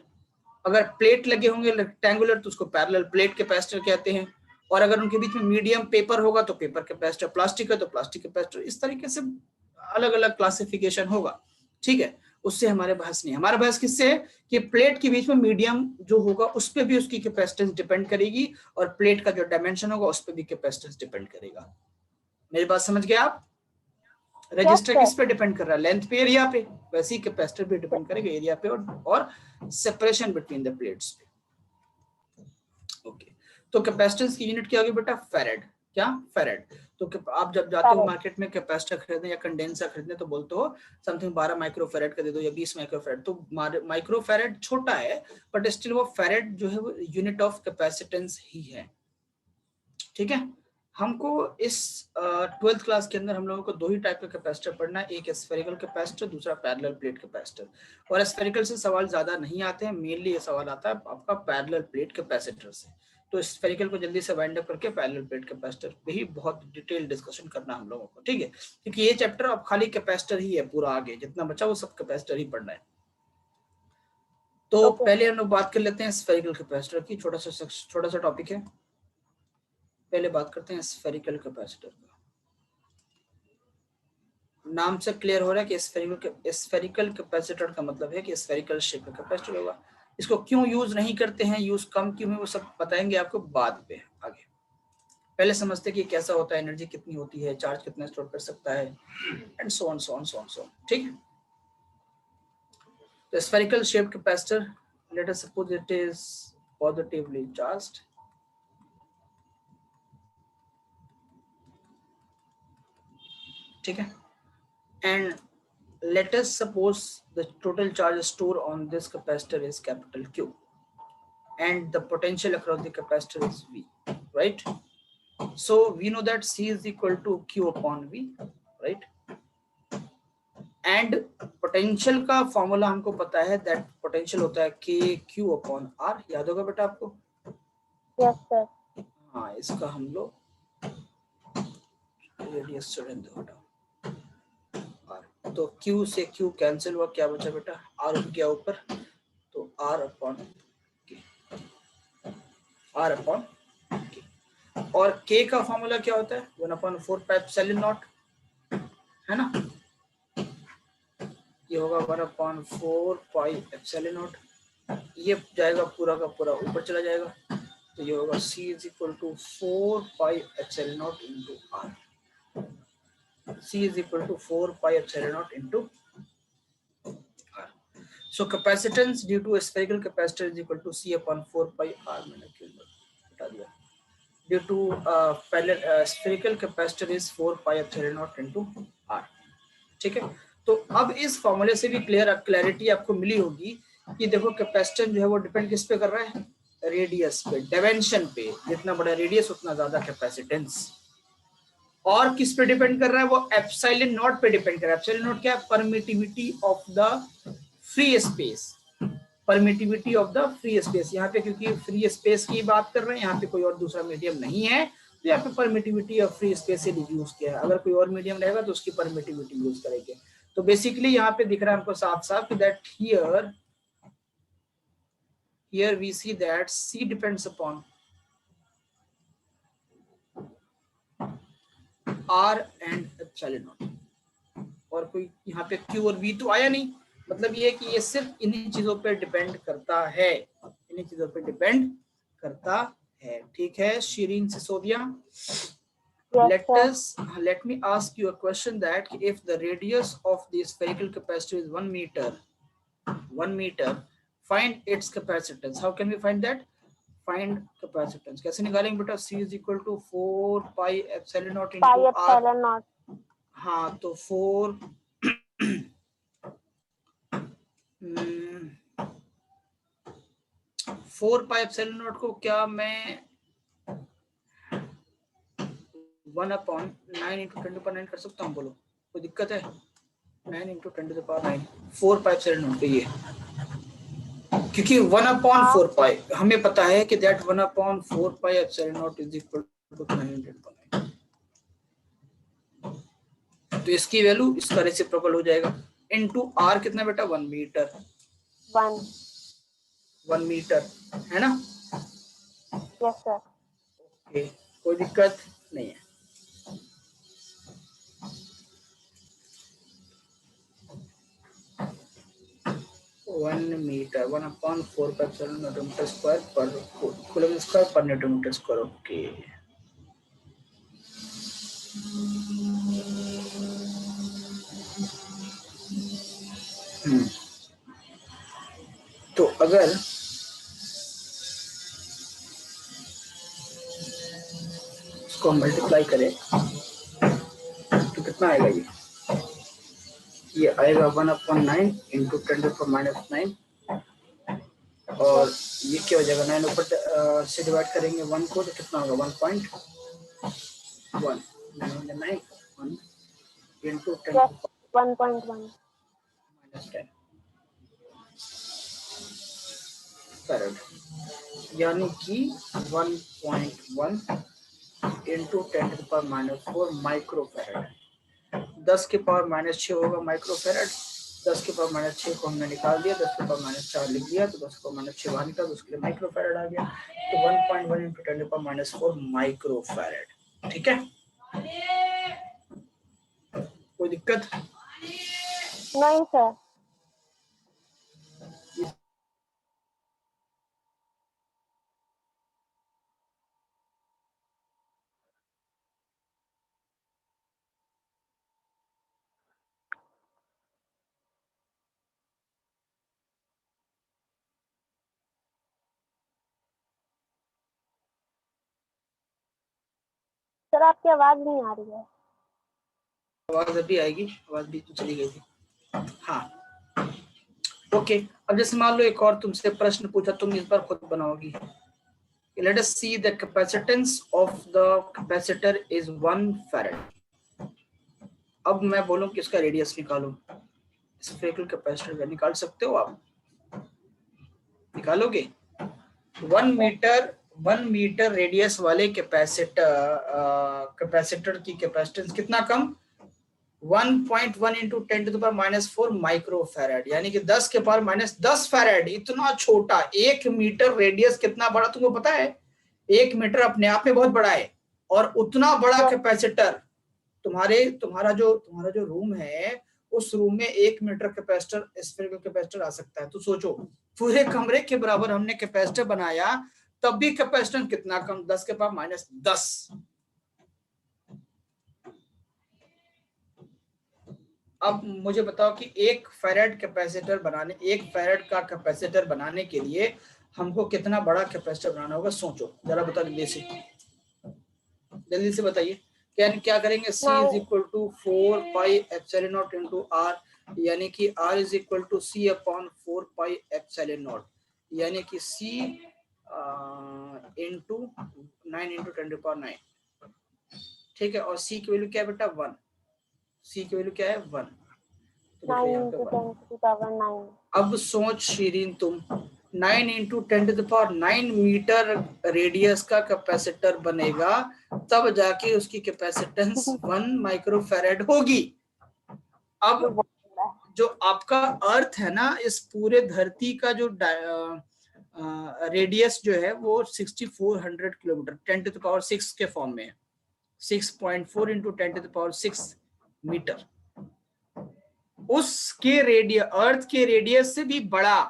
[SPEAKER 1] अगर प्लेट लगे होंगे रेक्टेंगुलर तो उसको पैरेलल प्लेट कैपेसिटर कहते हैं, और अगर उनके बीच में मीडियम पेपर होगा तो पेपर कैपेसिटर, प्लास्टिक है तो प्लास्टिक कैपेसिटर। इस तरीके से अलग अलग क्लासिफिकेशन होगा, ठीक है। उससे हमारे बहस नहीं, हमारा बहस किससे है कि प्लेट के बीच में मीडियम जो होगा उस पर भी उसकी कैपेसिटेंस डिपेंड करेगी, और प्लेट का जो डायमेंशन होगा उस पर भी कैपेसिटेंस डिपेंड करेगा। मेरी बात समझ गए आप? रजिस्टर किस पे डिपेंड कर रहा है? लेंथ पे, एरिया पे। वैसे ही कैपेसिटर भी डिपेंड करेगा एरिया पे और सेपरेशन बिटवीन द प्लेट्स पे। ओके, तो कैपेसिटेंस की यूनिट क्या होगी बेटा? फेरेड। क्या? फेरेड। तो आप जब जाते हो मार्केट में कैपेसिटर खरीदने या कंडेंसर खरीदने तो बोलते हो समथिंग 12 माइक्रोफेरेड का दे दो या 20 माइक्रोफेरेड। तो माइक्रोफेरेड छोटा है, बट स्टिल वो फेरेड जो है वो यूनिट ऑफ कैपेसिटेंस ही है, ठीक है। हमको इस 12th क्लास के अंदर हम लोगों को 2 ही टाइप का कैपेसिटर पढ़ना है, एक स्फेरिकल कैपेसिटर, दूसरा पैरेलल प्लेट कैपेसिटर। और स्फेरिकल से सवाल ज्यादा नहीं आते हैं, मेनली ये सवाल आता है आपका पैरेलल प्लेट कैपेसिटर से। तो स्फेरिकल को जल्दी से वाइंड अप करके पैरेलल प्लेट कैपेसिटर पे ही बहुत डिटेल डिस्कशन करना हम लोगों को, ठीक है। क्योंकि ये चैप्टर अब खाली कैपेसिटर ही है, पूरा आगे जितना बचा वो सब कैपेसिटर ही पढ़ना है। तो पहले हम लोग बात कर लेते हैं स्फेरिकल कैपेसिटर की, छोटा सा टॉपिक है। पहले बात करते हैं स्फेरिकल कैपेसिटर का। नाम से क्लियर हो रहा है कि स्फेरिकल कैपेसिटर का मतलब है कि स्फेरिकल शेप का कैपेसिटर होगा। इसको क्यों यूज नहीं करते हैं, यूज कम क्यों है, वो सब बताएंगे आपको बाद में आगे। पहले समझते हैं कि कैसा होता है, एनर्जी कितनी होती है, चार्ज कितना स्टोर कर सकता है, and so on so on so on so on, ठीक है। तो spherical shape capacitor, let us suppose it is positively charged, ठीक है, and let us suppose the total charge stored on this capacitor is capital Q and the potential across the capacitor is V, right? So we know that C is equal to Q upon V, right? And potential का फॉर्मूला हमको पता है, that potential होता है K Q upon R, याद होगा बेटा आपको?
[SPEAKER 3] Yes sir.
[SPEAKER 1] हाँ, इसका हम लोग रेडियस स्टूडेंट होगा, तो Q से Q कैंसिल हुआ, क्या बचा बेटा? R उठ गया ऊपर, तो R अपॉन K। और K का फॉर्मूला क्या होता है? 1/4 एप्सिलॉन नॉट, है ना? ये होगा 1/4 पाई एप्सिलॉन नॉट, ये जाएगा पूरा का पूरा ऊपर चला जाएगा, तो ये होगा C is equal to 4 pi epsilon naught into R। C is equal to 4 pi epsilon naught into R. So capacitance due to a spherical capacitor is equal to C upon 4 pi R minus Q. Due to spherical capacitor is 4 pi epsilon naught into R. ठीक है, तो अब इस फॉर्मूले से भी क्लैरिटी आपको मिली होगी कि देखो कैपेसिटेंस जो है वो डिपेंड किस पे कर रहा है? रेडियस पे, डायमेंशन पे। जितना बड़ा रेडियस उतना ज्यादा कैपेसिटेंस। और किस पे डिपेंड कर रहा है? वो एप्सिलॉन नॉट पे डिपेंड कर रहा है। एप्सिलॉन नॉट क्या है? Permittivity of the free space. Permittivity of the free space. यहाँ पे क्योंकि फ्री स्पेस की बात कर रहे हैं, यहाँ पे कोई और दूसरा मीडियम नहीं है, तो यहाँ पे परमिटिविटी ऑफ फ्री स्पेस से यूज किया है। अगर कोई और मीडियम रहेगा तो उसकी परमिटिविटी यूज करेंगे। तो बेसिकली यहाँ पे दिख रहा है हमको साफ साफ कि that here we see that C depends upon R and epsilon naught, और कोई यहाँ पे Q और V तो आया नहीं। मतलब ये है कि ये सिर्फ इन्हीं चीजों पे डिपेंड करता है, इन्हीं चीजों पे डिपेंड करता है। ठीक है Shireen Sisodia, let me ask you a question that if the radius of the spherical capacitor is 1 meter, find its capacitance. How can we find that? Find capacitance कैसे निकालेंगे बेटा? C is equal to 4 pi epsilon naught into
[SPEAKER 3] pi
[SPEAKER 1] R।
[SPEAKER 3] epsilon naught।
[SPEAKER 1] हाँ तो 4 pi epsilon naught को क्या मैं 1/9 into 10⁻⁹ कर सकता हूँ? बोलो कोई दिक्कत है? 9 into 10⁻⁹ 4 pi epsilon naught पे ये, क्योंकि 1/4 pi हमें पता है कि that 1/4 pi epsilon naught is equal to 9/9। तो इसकी वैल्यू इसका रेसिप्रोकल हो जाएगा। इनटू आर कितना बेटा? 1 मीटर। 1 मीटर है ना?
[SPEAKER 3] Yes sir.
[SPEAKER 1] ओके कोई दिक्कत नहीं है। One metre 1/4 pi epsilon naught metre square पर कूलम स्क्वायर पर न्यूटन मीटर स्क्वायर। ओके तो अगर इसको मल्टीप्लाई करें तो कितना आएगा? ये आएगा 1/9 इंटू 10⁻⁹, और ये क्या हो जाएगा? 9 ऊपर से डिवाइड करेंगे 1 को तो कितना होगा? 1.1 9 इंटू
[SPEAKER 3] 1.1
[SPEAKER 1] -10 फैराड, यानी कि 1.1 इंटू 10⁻⁴ माइक्रो फैराड। 10 के पावर -6 होगा माइक्रो फैराड। 10 के पावर -6 को हमने निकाल दिया, 10 के पावर -4 लिख दिया, तो 10 के पावर -6 बाहर निकाल, तो उसके लिए माइक्रो फैराड आ गया। तो 1.1 इंटू 10⁻⁴ माइक्रो फैराड। ठीक है कोई दिक्कत
[SPEAKER 3] नहीं सर। सर आपकी आवाज नहीं आ रही है।
[SPEAKER 1] आवाज अभी आएगी, आवाज भी तो चली गई थी। हाँ ओके अब जैसे मान लो एक और तुमसे प्रश्न पूछा, तुम इस बार खुद बनाओगी। Let us see the capacitance of the capacitor is 1 farad। अब मैं बोलूं कि इसका रेडियस निकालो, स्फेरिकल कैपेसिटर का निकाल सकते हो आप? निकालोगे? 1 मीटर रेडियस वाले कैपेसिटर की कैपेसिटेंस कितना कम? 1.1 इंटू 10⁻⁴ माइक्रो फैराड, यानी कि 10 के पावर -10 फैराड। इतना छोटा 1 मीटर रेडियस कितना बड़ा तुमको पता है? 1 मीटर अपने आप में बहुत बड़ा है, और उतना बड़ा कैपेसिटर तुम्हारा जो रूम है, उस रूम में 1 मीटर कैपेसिटर स्फेरिकल कैपेसिटर आ सकता है। तो सोचो पूरे कमरे के बराबर हमने कैपेसिटर बनाया, तब भी कैपेसिटेंस कितना कम? 10 के पावर -10। अब मुझे बताओ कि 1 फैराड का कैपेसिटर बनाने के लिए हमको कितना बड़ा कैपेसिटर बनाना होगा? सोचो जरा, बताओ जल्दी से बताइए। क्या करेंगे? C is equal to 4 pi epsilon naught into R, यानी कि R is equal to C upon 4 pi epsilon naught, यानी कि C into 9 into 10⁻⁹। ठीक है, और C की वैल्यू क्या है बेटा? 1। C की वैल्यू क्या है? 1।
[SPEAKER 3] 9 into 10⁻⁹।
[SPEAKER 1] अब सोच शीरीन तुम, 9 इंटू 10⁹ मीटर रेडियस का कैपेसिटर बनेगा, तब जाके उसकी कैपेसिटेंस 1 माइक्रोफैरेड होगी। अब
[SPEAKER 3] बहुत बड़ा है।
[SPEAKER 1] जो आपका अर्थ है ना, इस पूरे धरती का जो रेडियस जो है वो 6400 किलोमीटर 10⁶ के फॉर्म में है, 6.4 इंटू 10⁶ मीटर। उसके अर्थ के रेडियस से भी बड़ा,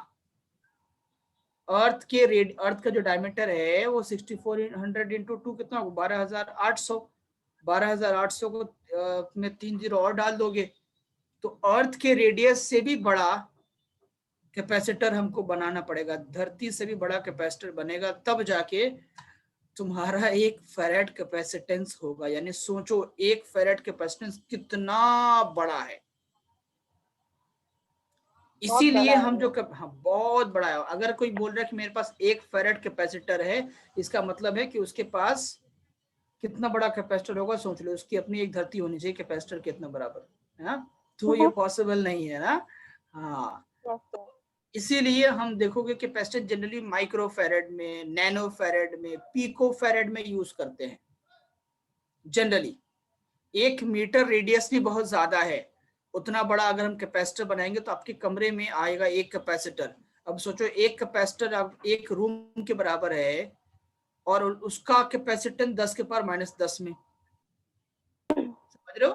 [SPEAKER 1] अर्थ का जो डायमीटर है वो 6400 इंटू 2 कितना होगा, 12800। 12800 को में 3 जीरो और डाल दोगे तो अर्थ के रेडियस से भी बड़ा कैपेसिटर हमको बनाना पड़ेगा, धरती से भी बड़ा कैपेसिटर बनेगा, तब जाके तुम्हारा 1 फैरेड कैपेसिटेंस होगा। यानी सोचो 1 फैरेड कैपेसिटेंस कितना बड़ा है। इसीलिए हम जो हाँ, बहुत बड़ा है। अगर कोई बोल रहा है कि मेरे पास 1 फैरेड कैपेसिटर है, इसका मतलब है कि उसके पास कितना बड़ा कैपेसिटर होगा, सोच लो। उसकी अपनी एक धरती होनी चाहिए कैपेसिटर कितना बराबर है ना, तो ये पॉसिबल नहीं है ना। हाँ, इसीलिए हम देखोगे कि कैपेसिटर जनरली माइक्रोफैरेड में, नैनोफैरेड में, पिकोफैरेड में यूज करते हैं जनरली। 1 मीटर रेडियस भी बहुत ज्यादा है, उतना बड़ा अगर हम कैपेसिटर बनाएंगे तो आपके कमरे में आएगा 1 कैपेसिटर। अब सोचो 1 कैपेसिटर अब 1 रूम के बराबर है और उसका कैपेसिटेंस 10⁻⁻10 में, समझ रहे हो।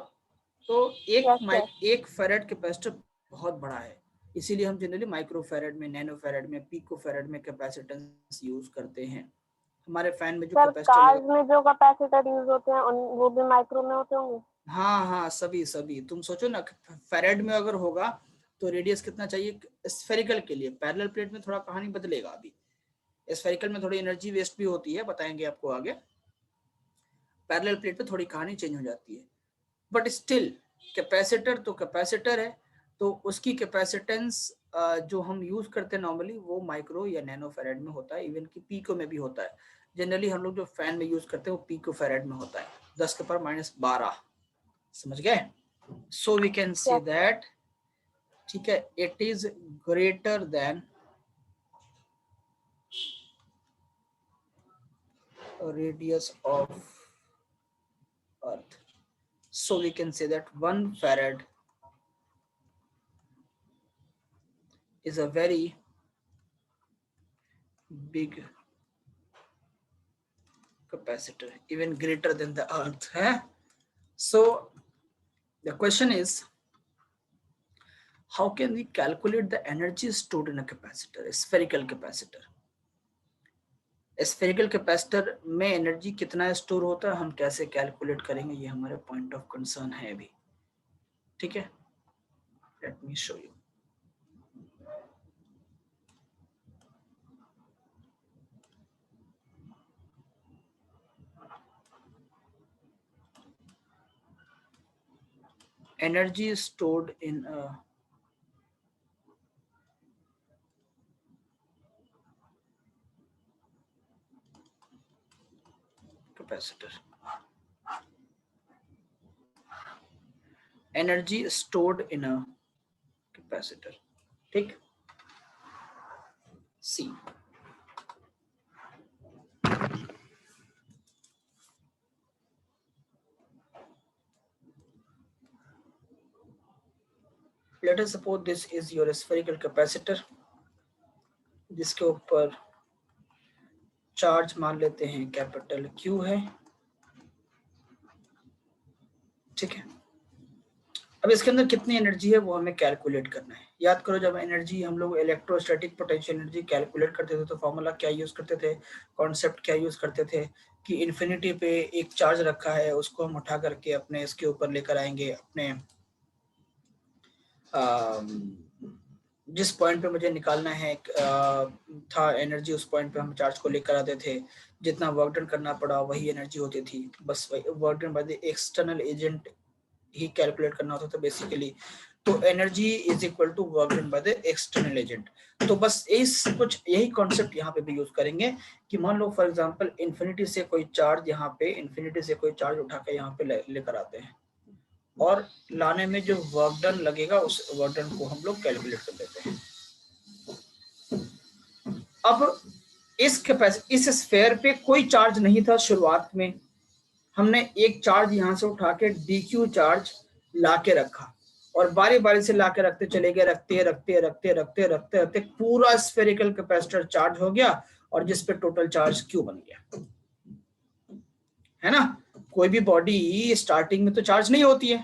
[SPEAKER 1] तो एक फैरेड कैपेसिटर बहुत बड़ा है, इसीलिए हम जनरली माइक्रोफैरेड में, नैनोफैरेड में, पिकोफैरेड में कैपेसिटेंस यूज करते हैं। हमारे फैन में जो कैपेसिटर
[SPEAKER 3] कार्स में जो कैपेसिटर यूज होते हैं वो भी माइक्रो में होते होंगे।
[SPEAKER 1] हाँ हाँ, सभी तुम सोचो ना, फैरेड में अगर होगा तो रेडियस कितना चाहिए स्फेरिकल के लिए। पैरेलल प्लेट में थोड़ा कहानी बदलेगा, अभी स्फेरिकल में थोड़ी एनर्जी वेस्ट भी होती है, बताएंगे आपको आगे। पैरेलल प्लेट पे थोड़ी कहानी चेंज हो जाती है, बट स्टिल कैपेसिटर तो कैपेसिटर है, तो उसकी कैपेसिटेंस जो हम यूज करते हैं नॉर्मली वो माइक्रो या नैनो फैरेड में होता है, इवन कि पीको में भी होता है। जनरली हम लोग जो फैन में यूज करते हैं वो पीको फैरेड में होता है, 10⁻⁻12। समझ गए। So we can say that, ठीक है, it is greater than radius of earth. So we can say that 1 farad is a very big capacitor, even greater than the earth. So the question is, how can we calculate the energy stored in a capacitor, a spherical capacitor? Spherical capacitor में एनर्जी कितना स्टोर होता है, हम कैसे कैलकुलेट करेंगे, ये हमारे पॉइंट ऑफ कंसर्न है अभी। ठीक है, let me show you. Energy stored in a capacitor. Energy stored in a capacitor. ठीक, C. Let us suppose this is your spherical capacitor, जिसके ऊपर चार्ज मान लेते हैं कैपिटल Q है। ठीक है, अब इसके अंदर कितनी एनर्जी है वो हमें कैलकुलेट करना है। याद करो, जब एनर्जी हम लोग इलेक्ट्रोस्टैटिक पोटेंशियल एनर्जी कैलकुलेट करते थे तो फॉर्मूला क्या यूज करते थे, कॉन्सेप्ट क्या यूज करते थे कि इन्फिनिटी पे एक चार्ज रखा है, उसको हम उठा करके अपने इसके ऊपर लेकर आएंगे, अपने जिस पॉइंट पे मुझे निकालना है था एनर्जी, उस पॉइंट पे हम चार्ज को लेकर आते थे। जितना वर्क डन करना पड़ा वही एनर्जी होती थी, बस work done by the external agent ही कैलकुलेट करना होता था बेसिकली। तो energy is equal to work done by the external agent. तो बस यही कॉन्सेप्ट यहाँ पे भी यूज करेंगे कि मान लो फॉर एग्जांपल इन्फिनिटी से कोई चार्ज उठा के यहाँ पे लेकर आते हैं, और लाने में जो वर्क डन लगेगा उस वर्क डन को हम लोग कैलकुलेट कर लेते हैं। अब इस स्फेयर पे कोई चार्ज नहीं था शुरुआत में, हमने एक चार्ज यहां से उठा के dq चार्ज लाके रखा और बारी बारी से लाके रखते चले गए, रखते रखते रखते रखते रखते रखते पूरा स्फेरिकल कैपेसिटर चार्ज हो गया और जिस पे टोटल चार्ज q बन गया, है ना। कोई भी बॉडी स्टार्टिंग में तो चार्ज नहीं होती है,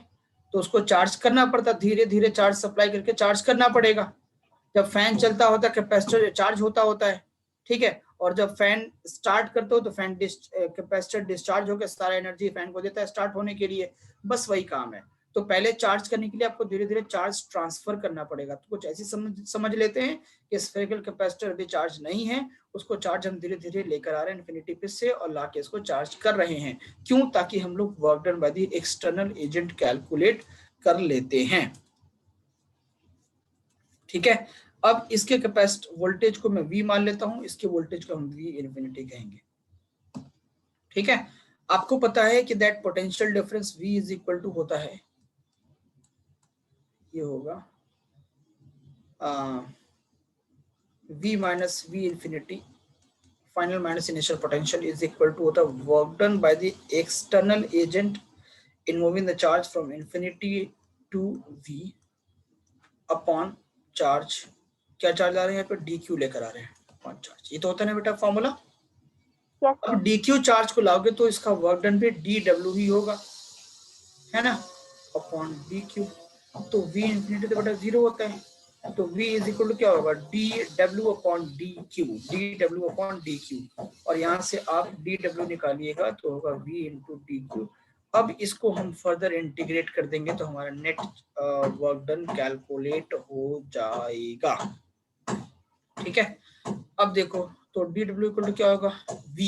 [SPEAKER 1] तो उसको चार्ज करना पड़ता, धीरे धीरे चार्ज सप्लाई करके चार्ज करना पड़ेगा। जब फैन चलता होता है कैपेसिटर चार्ज होता है, ठीक है, और जब फैन स्टार्ट करते हो तो फैन कैपेसिटर डिस्चार्ज होकर सारा एनर्जी फैन को देता है स्टार्ट होने के लिए, बस वही काम है। तो पहले चार्ज करने के लिए आपको धीरे धीरे चार्ज ट्रांसफर करना पड़ेगा। तो कुछ ऐसी समझ लेते हैं कि स्फेरिकल कैपेसिटर अभी चार्ज नहीं है, उसको चार्ज हम धीरे धीरे लेकर आ रहे हैं इन्फिनिटी पे से और लाके इसको चार्ज कर रहे हैं। क्यों? ताकि हम लोग work done by the external agent calculate कर लेते हैं, ठीक है। अब इसके कैपेसिटर वोल्टेज को मैं V मान लेता हूं, इसके वोल्टेज को हम V इन्फिनिटी कहेंगे, ठीक है। आपको पता है कि that potential difference V is equal to होता है, ये होगा V minus V infinity final minus initial potential is equal to होता है work done by the external agent in moving the charge from infinity to V upon charge, क्या चार्ज आ रहे हैं यहाँ पे dq लेकर आ रहे हैं अपॉन चार्ज, ये तो होता है ना बेटा फॉर्मूला। अब dq चार्ज को लाओगे तो इसका वर्क डन भी dw ही होगा, है ना, अपॉन dq। तो v इंफिनिटी तो बेटा 0 होता है, तो v इज इक्वल टू क्या होगा dw upon dw upon dq, और यहाँ से आप dw निकालिएगा तो होगा v इंटू dq। अब इसको हम फर्दर इंटीग्रेट कर देंगे तो हमारा नेट वर्क डन कैलकुलेट हो जाएगा, ठीक है। अब देखो तो dw इक्वल टू क्या होगा v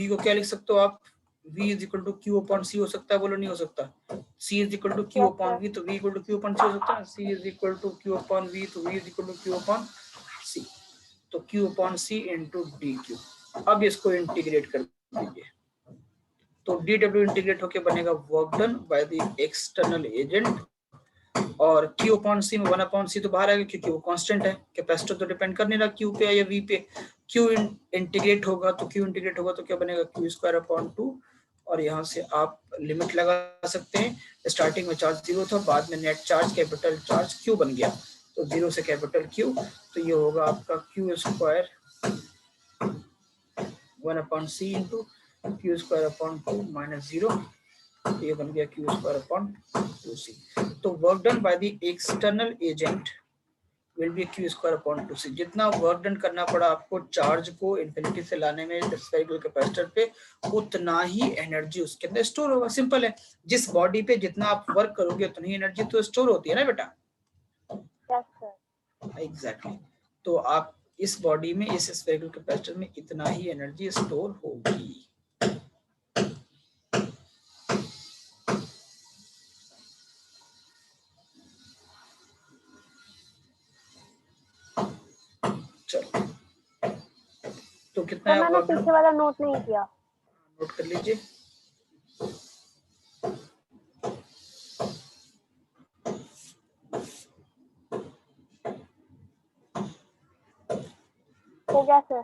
[SPEAKER 1] को क्या लिख सकते हो आप, v is equal to q upon c हो सकता है, बोलो नहीं हो सकता। c is equal to q upon v, तो v equal to q upon c हो सकता है, c is equal to q upon v, तो v is equal to q upon c, तो q upon c into dq। अब इसको इंटीग्रेट कर दीजिए तो dw इंटीग्रेट होके बनेगा work done by the external agent, और q अपॉन c में 1 अपॉन c तो बाहर आएगा क्योंकि वो कांस्टेंट है, कैपेसिटर तो डिपेंड कर नहीं रहा q पे या v पे। q इंटीग्रेट होगा तो क्या बनेगा q स्क्वायर अपॉन 2, और यहाँ से आप लिमिट लगा सकते हैं। स्टार्टिंग में चार्ज 0 था, बाद में net charge capital charge q बन गया, तो 0 से कैपिटल Q, तो ये होगा आपका q square 1 upon c into q square upon 2 minus 0, ये बन गया q स्क्वायर अपॉन 2c। तो work done by the external agent will be q square upon 2c। जितना वर्क डन करना पड़ा आपको चार्ज को इन्फिनिटी से लाने में स्फेरिकल कैपेसिटर पे, उतना ही एनर्जी उसके अंदर स्टोर होगा। सिंपल है, जिस बॉडी पे जितना आप वर्क करोगे उतनी ही एनर्जी तो स्टोर होती है ना बेटा। एग्जैक्टली तो आप इस बॉडी में इस स्फेरिकल कैपेसिटर में इतना ही एनर्जी स्टोर होगी। तो कितना है?
[SPEAKER 3] मैंने पीछे वाला नोट नहीं किया,
[SPEAKER 1] नोट कर लीजिए।
[SPEAKER 3] हो गया सर।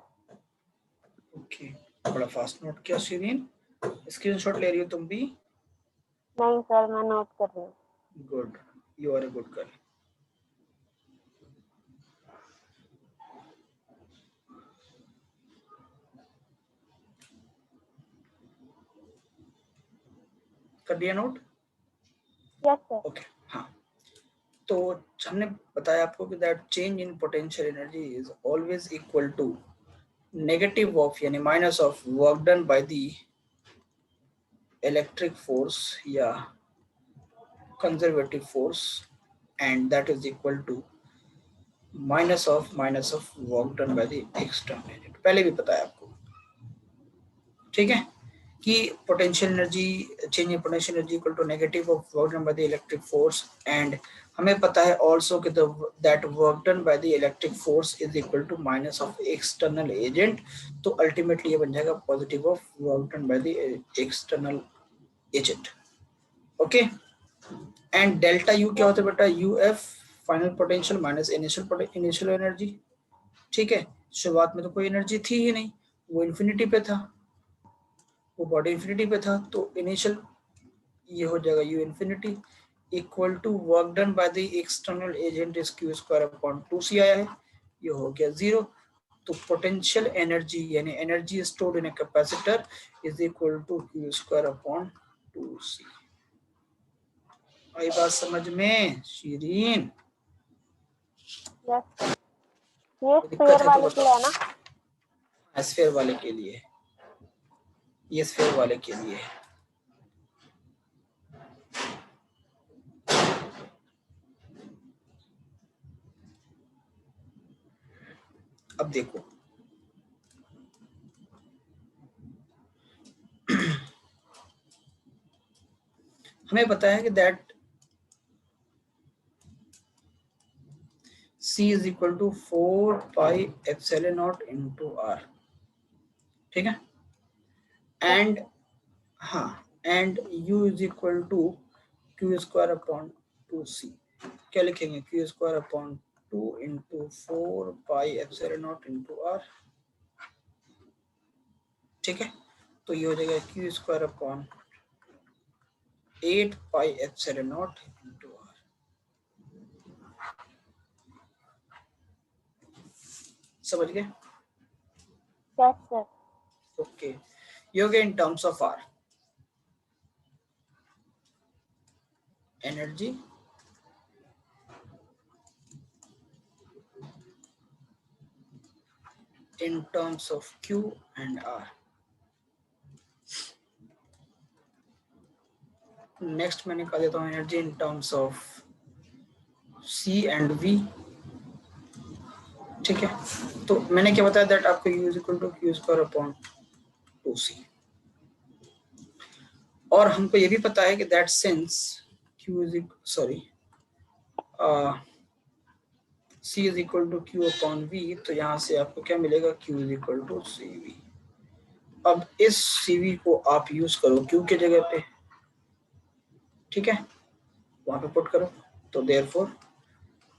[SPEAKER 1] ओके, बड़ा फास्ट नोट किया शिरीन। स्क्रीनशॉट ले रही हो तुम भी?
[SPEAKER 3] नहीं सर, मैं नोट कर रही हूँ।
[SPEAKER 1] Good, you are a good girl. कर दिया नोट?
[SPEAKER 3] Yes sir.
[SPEAKER 1] ओके, हाँ। तो हमने बताया आपको कि that change in potential energy is always equal to negative of यानी minus of work done by the electric force या conservative force, and that is equal to minus of work done by the external agent. पहले भी बताया आपको, ठीक है, कि potential energy change in potential energy equal to negative of work done by the electric force, and हमें पता है आल्सो कि that work done by the electric force is equal to minus of external agent. तो अल्टीमेटली ये बन जाएगा positive of work done by the external agent. Okay, and delta U क्या होता है बेटा? U F final potential minus initial energy, ठीक है, शुरुआत में तो कोई एनर्जी थी ही नहीं, वो इन्फिनिटी पे था, वो बॉडी इन्फिनिटी पे था, तो इनिशियल ये हो जाएगा U infinity equal to work done by the external agent is Q square upon 2c आया है, ये हो गया 0। तो पोटेंशियल एनर्जी यानी energy stored in a capacitor is equal to Q square upon 2c। आई बात समझ में शीरीन?
[SPEAKER 3] यस ये
[SPEAKER 1] दिक्कत
[SPEAKER 3] स्फीयर
[SPEAKER 1] है तो
[SPEAKER 3] वाले के लिए है ना?
[SPEAKER 1] बताओ। स्फीयर वाले के लिए, ये स्फीयर वाले के लिए। अब देखो हमें पता है कि that C is equal to 4 pi epsilon naught into r, ठीक है, एंड हाँ and U is equal to Q square upon 2c। क्या लिखेंगे? Q square upon 2 into 4 pi epsilon naught into r, ठीक है। तो ये हो जाएगा Q square upon 8 pi epsilon naught into r। समझ गए?
[SPEAKER 3] Yes sir.
[SPEAKER 1] ओके, ये हो गया in terms of r energy in terms of Q and R. Next मैं निकाल देता हूँ energy in terms of C and V, ठीक है। तो मैंने क्या बताया दैट आपको U is equal to Q square upon 2c, और हमको ये भी पता है कि that since Q is sorry C is equal to Q upon V, तो यहाँ से आपको क्या मिलेगा? Q is equal to CV। अब इस CV को आप यूज करो Q के जगह पे, ठीक है, वहां पे पुट करो। तो therefore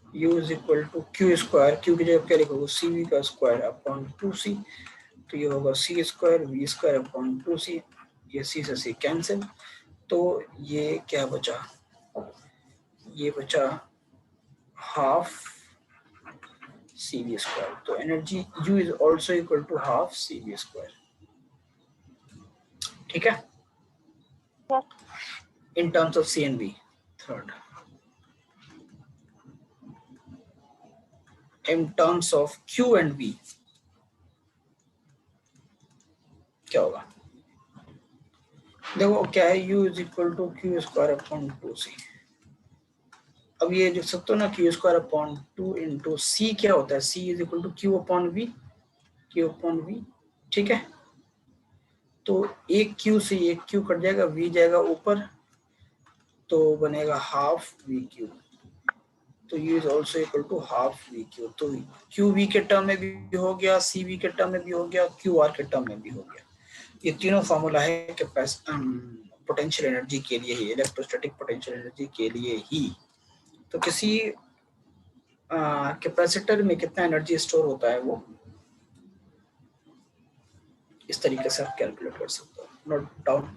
[SPEAKER 1] U is equal to Q square, Q की जगह क्या लिखोगे? CV का स्क्वायर अपॉन 2c, तो ये होगा C square V square upon 2c, ये C से C कैंसिल, तो ये क्या बचा? ये बचा हाफ CV स्क्वायर। तो energy U is also equal to half CV square, ठीक है,
[SPEAKER 3] yes
[SPEAKER 1] in terms of C and V। Third, in terms of Q and V क्या होगा? देखो क्या है, U is equal to Q square upon 2c। अब ये लिख सकते हो ना Q square upon 2 into C क्या होता है? C is equal to Q upon V, Q upon V, ठीक है। तो एक Q से एक Q कट जाएगा, V जाएगा ऊपर, तो बनेगा हाफ V क्यू। तो U is also equal to half V Q. तो क्यू V के टर्म में भी हो गया, C V के टर्म में भी हो गया, क्यू R के टर्म में भी हो गया। ये तीनों फार्मूला है पोटेंशियल एनर्जी के लिए ही, इलेक्ट्रोस्टैटिक पोटेंशियल एनर्जी के लिए ही। तो किसी कैपेसिटर में कितना एनर्जी स्टोर होता है वो इस तरीके से आप कैलकुलेट कर सकते हो। Note down.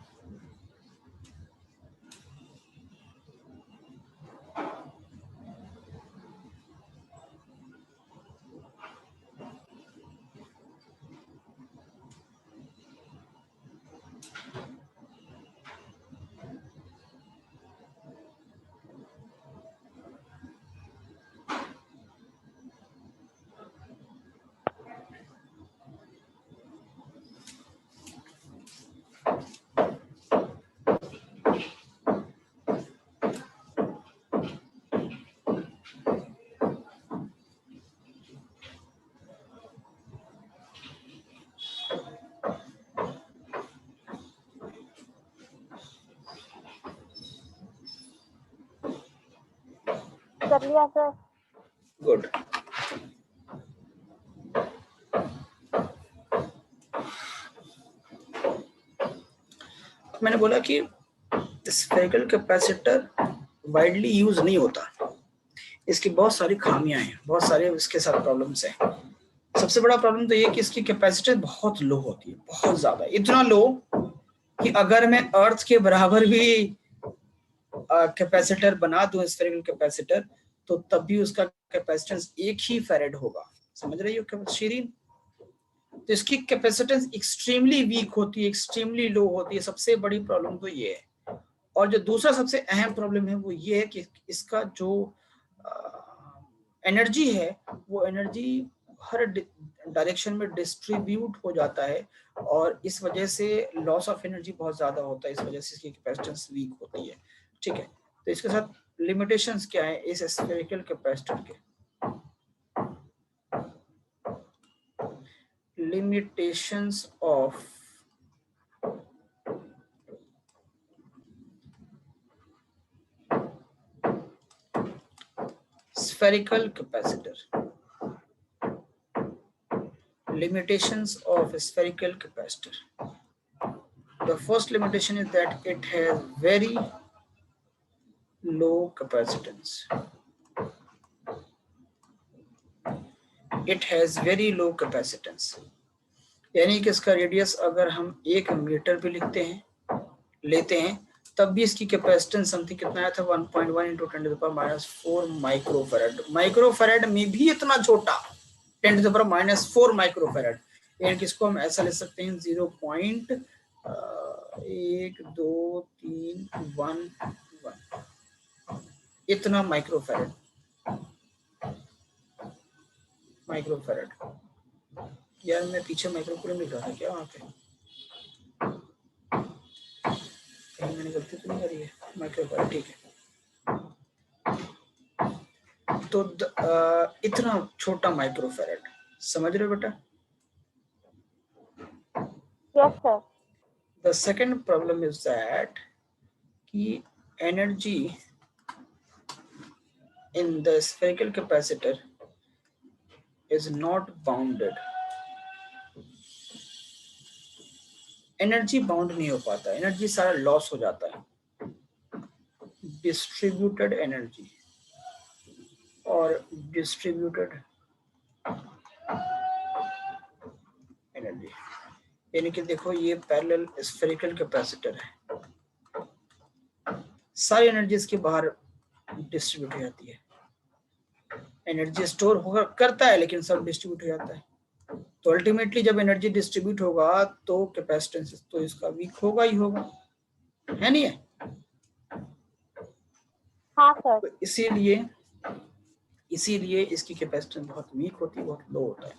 [SPEAKER 3] कर लिया सर।
[SPEAKER 1] गुड। मैंने बोला कि स्फेरिकल कैपेसिटर वाइडली यूज नहीं होता, इसकी बहुत सारी खामियां हैं, बहुत सारे इसके साथ प्रॉब्लम्स हैं। सबसे बड़ा प्रॉब्लम तो ये कि इसकी कैपेसिटी बहुत लो होती है, बहुत ज्यादा, इतना लो कि अगर मैं अर्थ के बराबर भी कैपेसिटर बना दूं, स्फेरिकल कैपेसिटर, तो तब भी उसका कैपेसिटेंस 1 ही फैरेड होगा। समझ रही हो शीरीन? तो इसकी कैपेसिटेंस एक्सट्रीमली वीक होती है, एक्सट्रीमली लो होती है। सबसे बड़ी प्रॉब्लम तो ये है। और जो दूसरा सबसे अहम प्रॉब्लम है वो ये है कि इसका जो एनर्जी है वो एनर्जी हर डायरेक्शन में डिस्ट्रीब्यूट हो जाता है, और इस वजह से लॉस ऑफ एनर्जी बहुत ज्यादा होता है, इस वजह से इसकी कैपेसिटेंस वीक होती है। ठीक है, तो इसके साथ लिमिटेशंस क्या है इस स्फेरिकल कैपेसिटर के? limitations of spherical capacitor. Limitations of spherical capacitor. The first limitation is that it has very low capacitance. It has very low capacitance. यानी कि इसका रेडियस अगर हम 1 मीटर भी लेते हैं तब भी इसकी कैपेसिटेंस समथिंग कितना आया था, 1.1 इंटू 10⁻⁴ माइक्रोफैरड। माइक्रोफैरड में भी इतना छोटा, 10⁻⁴ माइक्रोफैरड। यानी कि इसको हम ऐसा ले सकते हैं 0.1231 इतना माइक्रोफैरड। यार मैं पीछे माइक्रोकूलम लिख रहा था क्या वहाँ पे? कहीं मैंने गलती तो नहीं करी है? माइक्रोफैरड, ठीक है। तो इतना छोटा माइक्रोफैरड, समझ रहे हो बेटा?
[SPEAKER 3] Yes, sir.
[SPEAKER 1] The second problem is that कि energy in the spherical capacitor is not bounded. Energy bound नहीं हो पाता, एनर्जी सारा लॉस हो जाता है। डिस्ट्रीब्यूटेड एनर्जी और डिस्ट्रीब्यूटेड एनर्जी, यानी कि देखो ये पैरेलल स्फेरिकल कैपेसिटर है, सारी एनर्जी इसके बाहर डिस्ट्रीब्यूट हो जाती है। एनर्जी स्टोर होगा करता है लेकिन सब डिस्ट्रीब्यूट हो जाता है। तो अल्टीमेटली जब एनर्जी डिस्ट्रीब्यूट होगा तो कैपेसिटेंस तो इसका वीक होगा ही होगा, है नहीं है?
[SPEAKER 3] हाँ सर।
[SPEAKER 1] तो इसीलिए इसकी कैपेसिटेंस बहुत वीक होती है, बहुत लो होता है,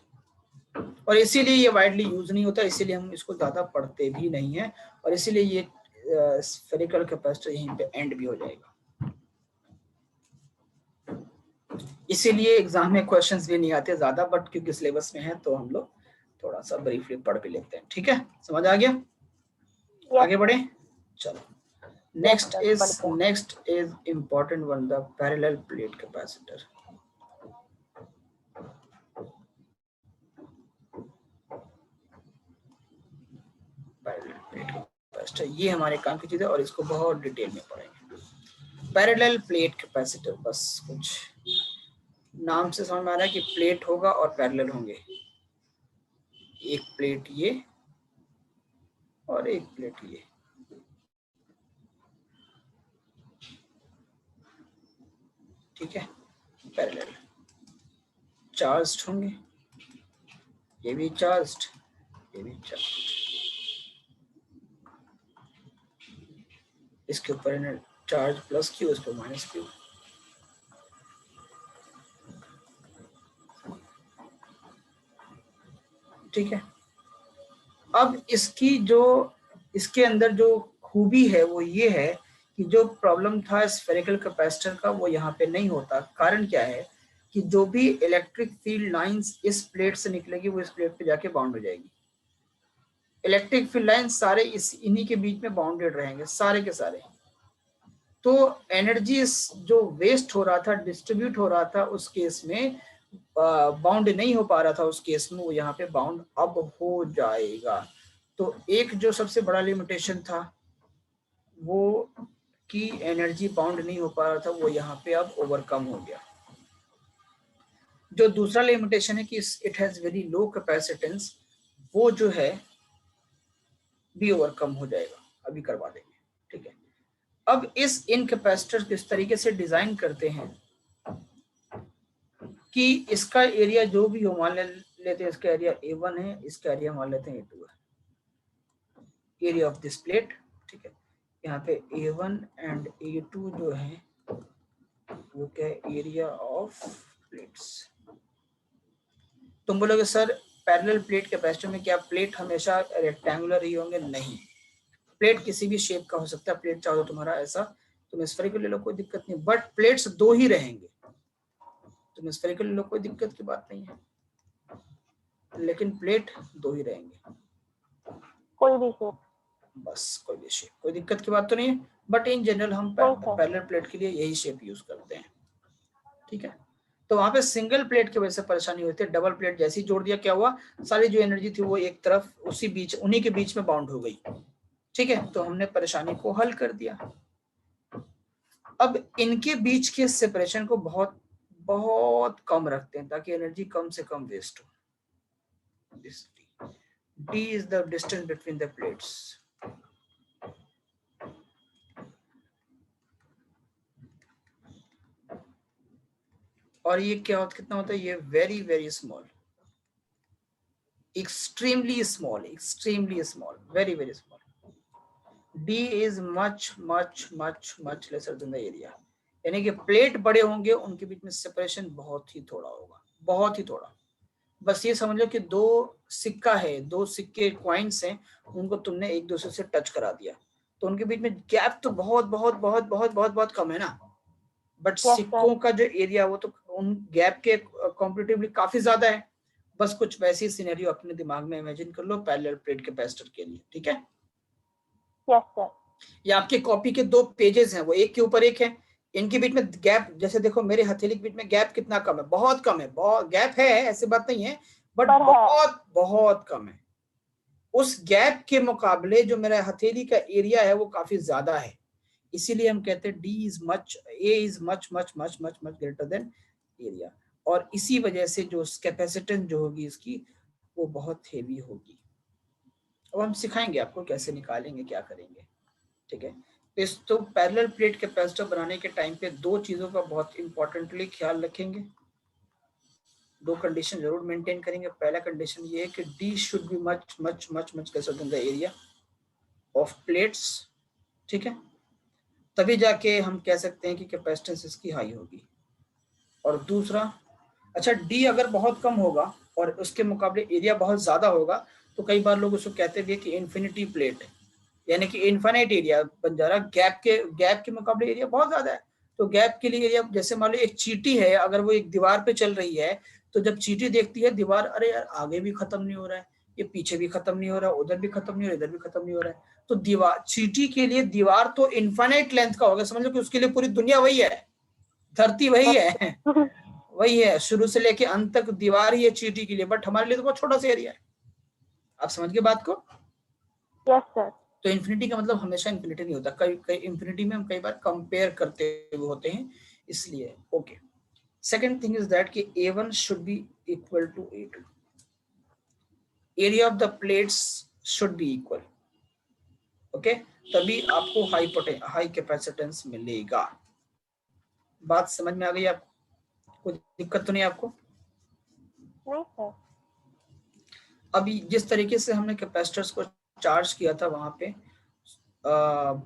[SPEAKER 1] और इसीलिए ये वाइडली यूज नहीं होता, इसीलिए हम इसको ज्यादा पढ़ते भी नहीं है, और इसीलिए ये स्फेरिकल कैपेसिटर यहीं पे एंड भी हो जाएगा। इसीलिए एग्जाम में क्वेश्चंस भी नहीं आते ज्यादा, बट क्योंकि सिलेबस में है तो हम लोग थोड़ा सा ब्रीफली पढ़ भी लेते हैं। ठीक है, समझ आ गया? आगे बढ़े, चलो। Next is important one, the parallel plate capacitor. Parallel plate capacitor ये हमारे काम की चीज है और इसको बहुत डिटेल में पढ़ेंगे। पैरेलल प्लेट कैपेसिटर, बस कुछ नाम से समझ में आ रहा है कि प्लेट होगा और पैरेलल होंगे, एक प्लेट ये और एक प्लेट ये। ठीक है, पैरेलल चार्ज्ड होंगे, ये भी चार्ज्ड, ये भी चार्ज्ड। इसके ऊपर चार्ज प्लस क्यू, इसको माइनस क्यू। ठीक है, अब इसके अंदर जो खूबी है वो ये है कि जो प्रॉब्लम था स्फेरिकल कैपेसिटर का वो यहाँ पे नहीं होता। कारण क्या है कि जो भी इलेक्ट्रिक फील्ड लाइंस इस प्लेट से निकलेगी वो इस प्लेट पे जाके बाउंड हो जाएगी। इलेक्ट्रिक फील्ड लाइंस सारे इन्हीं के बीच में बाउंडेड रहेंगे, सारे के सारे। तो एनर्जी जो वेस्ट हो रहा था, डिस्ट्रीब्यूट हो रहा था, उस केस में बाउंड नहीं हो पा रहा था, उस केस में वो यहाँ पे बाउंड अब हो जाएगा। तो एक जो सबसे बड़ा लिमिटेशन था वो कि एनर्जी बाउंड नहीं हो पा रहा था, वो यहाँ पे अब ओवरकम हो गया। जो दूसरा लिमिटेशन है कि it has very low capacitance, वो जो है भी ओवरकम हो जाएगा, अभी करवा देंगे, ठीक है। अब इस इन कैपेसिटर किस तरीके से डिजाइन करते हैं कि इसका एरिया जो भी हो, मान लेते हैं इसका एरिया A1 है, इसका एरिया मान लेते हैं A2 है, एरिया ऑफ दिस प्लेट, ठीक है। यहाँ पे A1 एंड A2 जो है वो क्या है, एरिया ऑफ प्लेट्स। तुम बोलोगे सर पैरेलल प्लेट कैपेसिटर में क्या प्लेट हमेशा रेक्टेंगुलर ही होंगे? नहीं, प्लेट किसी भी शेप का हो सकता है। प्लेट चाहो तुम्हारा ऐसा, तुम स्फेरिकल ले लो, कोई दिक्कत नहीं, बट प्लेट्स दो ही रहेंगे। तुम स्फेरिकल ले लो, कोई दिक्कत की बात नहीं है, लेकिन प्लेट दो ही रहेंगे,
[SPEAKER 3] कोई भी शेप,
[SPEAKER 1] बस कोई भी शेप, कोई दिक्कत की बात तो नहीं है। बट इन जनरल हम पैरेलल प्लेट के लिए यही शेप यूज करते हैं, ठीक है। तो वहां पे सिंगल प्लेट की वजह से परेशानी होती है, डबल प्लेट जैसे ही जोड़ दिया क्या हुआ, सारी जो एनर्जी थी वो एक तरफ उसी बीच, उन्हीं के बीच में बाउंड हो गई, ठीक है। तो हमने परेशानी को हल कर दिया। अब इनके बीच के सेपरेशन को बहुत बहुत कम रखते हैं ताकि एनर्जी कम से कम वेस्ट हो। D is the distance between the plates. और ये क्या होता, कितना होता है ये, very very small, extremely small, extremely small, very very small. D is much much much much lesser than the area, यानी कि प्लेट बड़े होंगे उनके बीच में सेपरेशन बहुत ही थोड़ा होगा, बहुत ही थोड़ा। बस ये समझ लो कि दो सिक्का है, दो सिक्के कॉइन्स हैं, उनको तुमने एक दूसरे से टच करा दिया तो उनके बीच में गैप तो बहुत बहुत बहुत बहुत बहुत बहुत कम है ना, बट सिक्कों का जो एरिया वो तो उन गैप के कॉम्पैरेटिवली काफी ज्यादा है। बस कुछ वैसी सिनेरियो अपने दिमाग में इमेजिन कर लो पैरेलल प्लेट कैपेसिटर के लिए, ठीक है।
[SPEAKER 3] Yes sir.
[SPEAKER 1] ये आपके कॉपी के दो पेजेस हैं, वो एक के ऊपर एक है, इनके बीच में गैप, जैसे देखो मेरे हथेली के बीच में गैप कितना कम है, बहुत कम है, बहुत गैप है, ऐसी बात नहीं है, बट बहुत बहुत कम है। उस गैप के मुकाबले जो मेरा हथेली का एरिया है वो काफी ज्यादा है, इसीलिए हम कहते हैं D is much, A is much much much much much greater than area, और इसी वजह से जो कैपेसिटेंस जो होगी इसकी वो बहुत हेवी होगी। अब हम सिखाएंगे आपको कैसे निकालेंगे, क्या करेंगे, ठीक है। इस तो पैरेलल प्लेट कैपेसिटर बनाने के टाइम पे दो चीजों का बहुत इंपॉर्टेंटली ख्याल रखेंगे, दो कंडीशन जरूर मेंटेन करेंगे। पहला कंडीशन ये है कि D should be much much much much lesser than the area of plates, ठीक है, तभी जाके हम कह सकते हैं कि कैपेसिटेंस इसकी हाई होगी। और दूसरा, अच्छा D अगर बहुत कम होगा और उसके मुकाबले एरिया बहुत ज्यादा होगा तो कई बार लोग उसको कहते भी है कि इन्फिनिटी प्लेट है, यानी कि इनफाइनाइट एरिया बन जा रहा, गैप के मुकाबले एरिया बहुत ज्यादा है। तो गैप के लिए एरिया, जैसे मान लो एक चींटी है, अगर वो एक दीवार पे चल रही है तो जब चींटी देखती है दीवार, अरे यार आगे भी खत्म नहीं हो रहा है, ये पीछे भी खत्म नहीं हो रहा, उधर भी खत्म नहीं हो रहा, इधर भी खत्म नहीं हो रहा है, तो दीवार, चींटी के लिए दीवार तो इनफाइनाइट लेंथ का होगा, समझ लो कि उसके लिए पूरी दुनिया वही है, धरती वही है, वही है, शुरू से लेके अंत तक दीवार ही है चींटी के लिए, बट हमारे लिए तो बहुत छोटा सा एरिया है। आप समझ गए बात को?
[SPEAKER 3] Yes sir.
[SPEAKER 1] तो इन्फिनिटी का मतलब हमेशा इन्फिनिटी नहीं होता, कई इन्फिनिटी में हम कई बार कंपेयर करते हुए होते हैं, इसलिए okay. Second thing is that कि A1 should be equal to A2, area of the plates should be equal, okay, तभी आपको हाई कैपेसिटेंस मिलेगा। बात समझ में आ गई आपको? कोई दिक्कत तो नहीं आपको?
[SPEAKER 3] नहीं सर।
[SPEAKER 1] अभी जिस तरीके से हमने कैपेसिटर्स को चार्ज किया था वहां पे,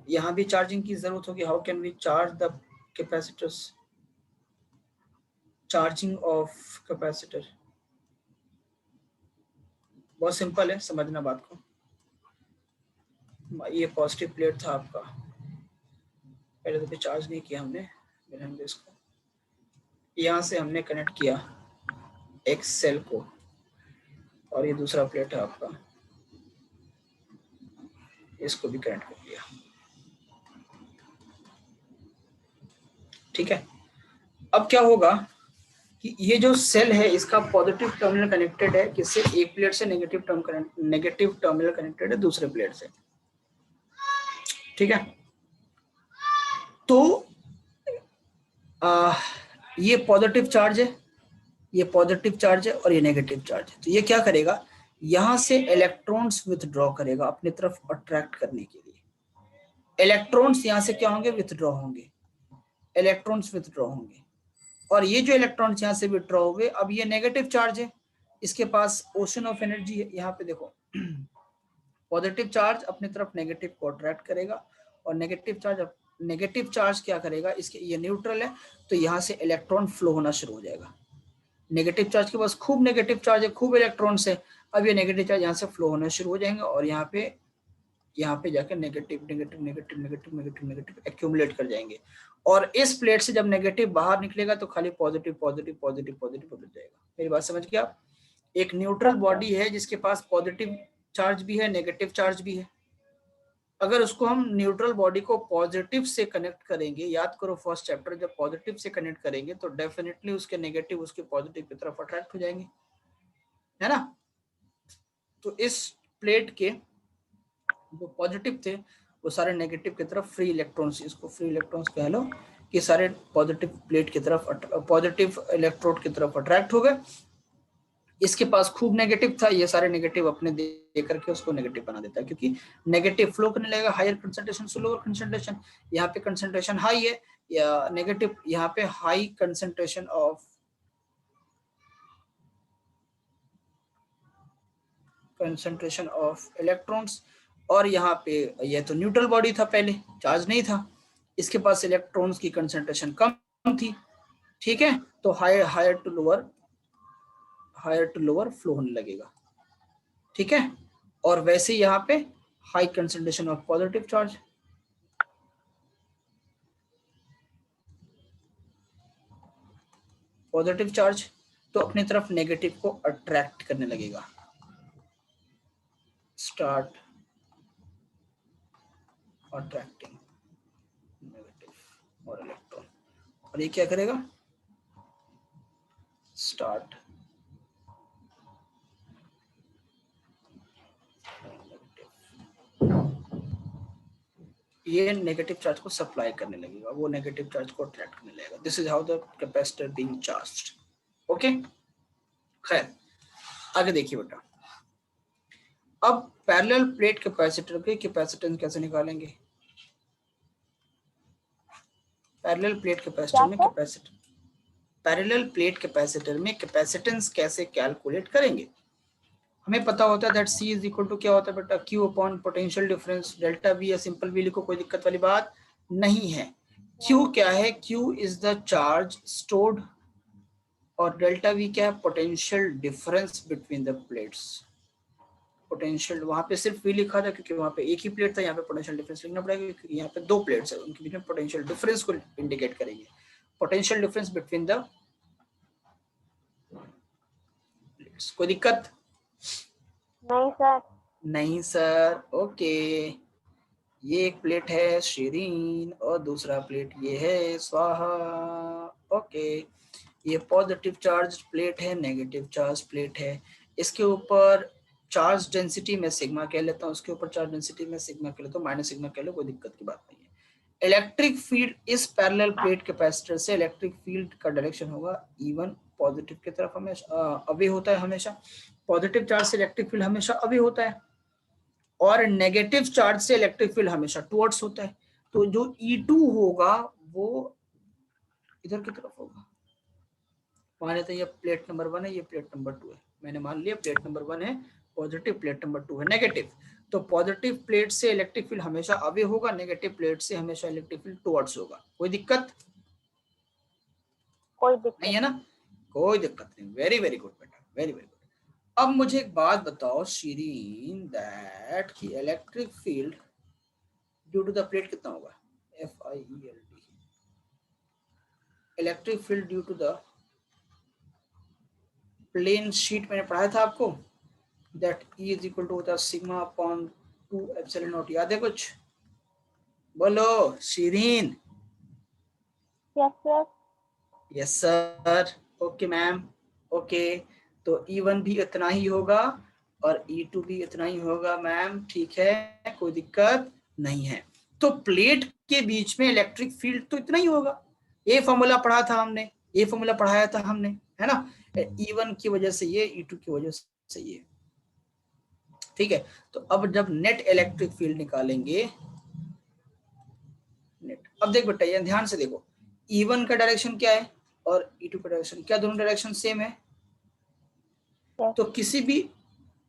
[SPEAKER 1] यहाँ भी चार्जिंग की जरूरत होगी। How can we charge the capacitors? Charging of capacitor बहुत सिंपल है, समझना बात को। ये पॉजिटिव प्लेट था आपका, पहले तो चार्ज नहीं किया हमने, हमने इसको यहाँ से हमने कनेक्ट किया एक सेल को, और ये दूसरा प्लेट है आपका, इसको भी कनेक्ट कर दिया, ठीक है। अब क्या होगा कि ये जो सेल है इसका पॉजिटिव टर्मिनल कनेक्टेड है किससे? एक प्लेट से नेगेटिव टर्मिनल कनेक्टेड है दूसरे प्लेट से, ठीक है। तो ये पॉजिटिव चार्ज है, ये पॉजिटिव चार्ज है और ये नेगेटिव चार्ज है। तो ये क्या करेगा, यहां से इलेक्ट्रॉन्स विथड्रॉ करेगा अपनी तरफ अट्रैक्ट करने के लिए। इलेक्ट्रॉन्स यहां से क्या होंगे, विथड्रॉ होंगे, इलेक्ट्रॉन्स विथड्रॉ होंगे। और ये जो इलेक्ट्रॉन्स यहाँ से विथड्रॉ हुए, अब ये नेगेटिव चार्ज है, इसके पास ओशन ऑफ एनर्जी है। यहाँ पे देखो पॉजिटिव चार्ज अपनी तरफ नेगेटिव को अट्रैक्ट करेगा और नेगेटिव चार्ज क्या करेगा, इसके ये न्यूट्रल है तो यहाँ से इलेक्ट्रॉन फ्लो होना शुरू हो जाएगा। नेगेटिव चार्ज के पास खूब नेगेटिव चार्ज है, खूब इलेक्ट्रॉन्स है। अब ये नेगेटिव चार्ज यहाँ से फ्लो होना शुरू हो जाएंगे और यहाँ पे जाकर negative negative negative negative negative negative accumulate कर जाएंगे। और इस प्लेट से जब नेगेटिव बाहर निकलेगा तो खाली पॉजिटिव पॉजिटिव पॉजिटिव पॉजिटिव बदल जाएगा। मेरी बात समझ गए आप? एक न्यूट्रल बॉडी है जिसके पास पॉजिटिव चार्ज भी है, नेगेटिव चार्ज भी है। अगर उसको हम न्यूट्रल बॉडी को पॉजिटिव से कनेक्ट करेंगे, याद करो फर्स्ट चैप्टर, जब पॉजिटिव से कनेक्ट करेंगे तो डेफिनेटली उसके नेगेटिव उसके पॉजिटिव की तरफ अट्रैक्ट हो जाएंगे, है ना। तो इस प्लेट के जो पॉजिटिव थे वो सारे नेगेटिव की तरफ फ्री इलेक्ट्रॉन्स, इसको फ्री इलेक्ट्रॉन्स कह लो, कि सारे पॉजिटिव प्लेट की तरफ, पॉजिटिव इलेक्ट्रोड की तरफ अट्रैक्ट हो गए। इसके पास खूब नेगेटिव था, ये सारे नेगेटिव अपने दे करके उसको नेगेटिव बना देता है, क्योंकि नेगेटिव फ्लो करने लगेगा हायर कंसंट्रेशन से लोअर कंसंट्रेशन। यहाँ पे कंसंट्रेशन हाई है या नेगेटिव, यहाँ पे हाई कंसंट्रेशन ऑफ इलेक्ट्रॉन्स, और यहाँ पे ये तो न्यूट्रल बॉडी था, पहले चार्ज नहीं था, इसके पास इलेक्ट्रॉन्स की कंसंट्रेशन कम थी, ठीक है। तो हायर टू लोअर फ्लो होने लगेगा, ठीक है। और वैसे यहाँ पे high concentration of positive charge तो अपनी तरफ नेगेटिव को अट्रैक्ट करने लगेगा, स्टार्ट अट्रैक्टिंग नेगेटिव और इलेक्ट्रॉन। और ये क्या करेगा, स्टार्ट ये नेगेटिव चार्ज को सप्लाई करने लगेगा, वो नेगेटिव चार्ज को अट्रैक्ट करने लगेगा। This is how the capacitor being charged. Okay, खैर आगे देखिए बेटा। अब पैरेलल प्लेट कैपेसिटर के कैपेसिटेंस कैसे निकालेंगे? पैरेलल प्लेट कैपेसिटर में कैपेसिटेंस कैसे कैलकुलेट करेंगे? हमें पता होता है that C is equal to क्या होता है बेटा, Q upon potential difference delta V, या सिंपल V लिखो, कोई दिक्कत वाली बात नहीं है। Q क्या है, Q is the charge stored, और डेल्टा V क्या है, potential difference between the plates. Potential वहां पे सिर्फ V लिखा था क्योंकि वहां पे एक ही प्लेट था, यहाँ पे पोटेंशियल डिफरेंस लिखना पड़ेगा क्योंकि यहाँ पे दो प्लेट्स है, उनके बीच में पोटेंशियल डिफरेंस को इंडिकेट करेंगे। Potential difference between the plates. कोई दिक्कत? नहीं सर। ओके, ये एक प्लेट है शीरीन और दूसरा प्लेट ये है स्वाहा। ओके, ये पॉजिटिव चार्ज प्लेट है, नेगेटिव चार्ज प्लेट है। इसके ऊपर चार्ज डेंसिटी में सिग्मा कह लेता हूँ, उसके ऊपर चार्ज डेंसिटी में सिग्मा कह लेता हूँ, माइनस सिग्मा कह लो, कोई दिक्कत की बात नहीं है। इलेक्ट्रिक फील्ड इस पैरेलल प्लेट कैपेसिटर से इलेक्ट्रिक फील्ड का डायरेक्शन होगा इवन पॉजिटिव की तरफ, हमेशा अवे होता है। हमेशा पॉजिटिव चार्ज से इलेक्ट्रिक फील्ड हमेशा अवे होता है और नेगेटिव चार्ज से इलेक्ट्रिक फील्ड हमेशा टुवर्ड्स होता है। तो जो E2 होगा वो इधर की तरफ होगा। मान लेते हैं ये प्लेट नंबर 1 है, ये प्लेट नंबर 2 है। मैंने मान लिया प्लेट नंबर 1 है पॉजिटिव, प्लेट नंबर 2 है नेगेटिव। तो पॉजिटिव प्लेट से इलेक्ट्रिक फील्ड हमेशा अवे होगा, नेगेटिव प्लेट से हमेशा इलेक्ट्रिक फील्ड टुवर्ड्स होगा। कोई दिक्कत?
[SPEAKER 3] कोई दिक्कत
[SPEAKER 1] नहीं है ना, कोई दिक्कत नहीं। वेरी वेरी गुड बेटा, वेरी वेरी गुड। अब मुझे एक बात बताओ शीरीन, दैट की electric field due to the plate कितना होगा? FIELD, electric field due to the plane sheet मैंने पढ़ाया था आपको, that E is equal to होता है सिग्मा अपॉन 2 एप्सिलॉन नॉट। याद है कुछ? बोलो Shireen. Yes sir. Okay ma'am, okay. तो E1 भी इतना ही होगा और E2 भी इतना ही होगा मैम, ठीक है, कोई दिक्कत नहीं है। तो प्लेट के बीच में इलेक्ट्रिक फील्ड तो इतना ही होगा। ये फॉर्मूला पढ़ा था हमने, ये फॉर्मूला पढ़ाया था हमने, है ना। E1 की वजह से ये, E2 की वजह से ये, ठीक है। तो अब जब नेट इलेक्ट्रिक फील्ड निकालेंगे, नेट, अब देख बेटा ये ध्यान से देखो, E1 का डायरेक्शन क्या है और E2 का डायरेक्शन क्या, दोनों डायरेक्शन सेम है। तो किसी भी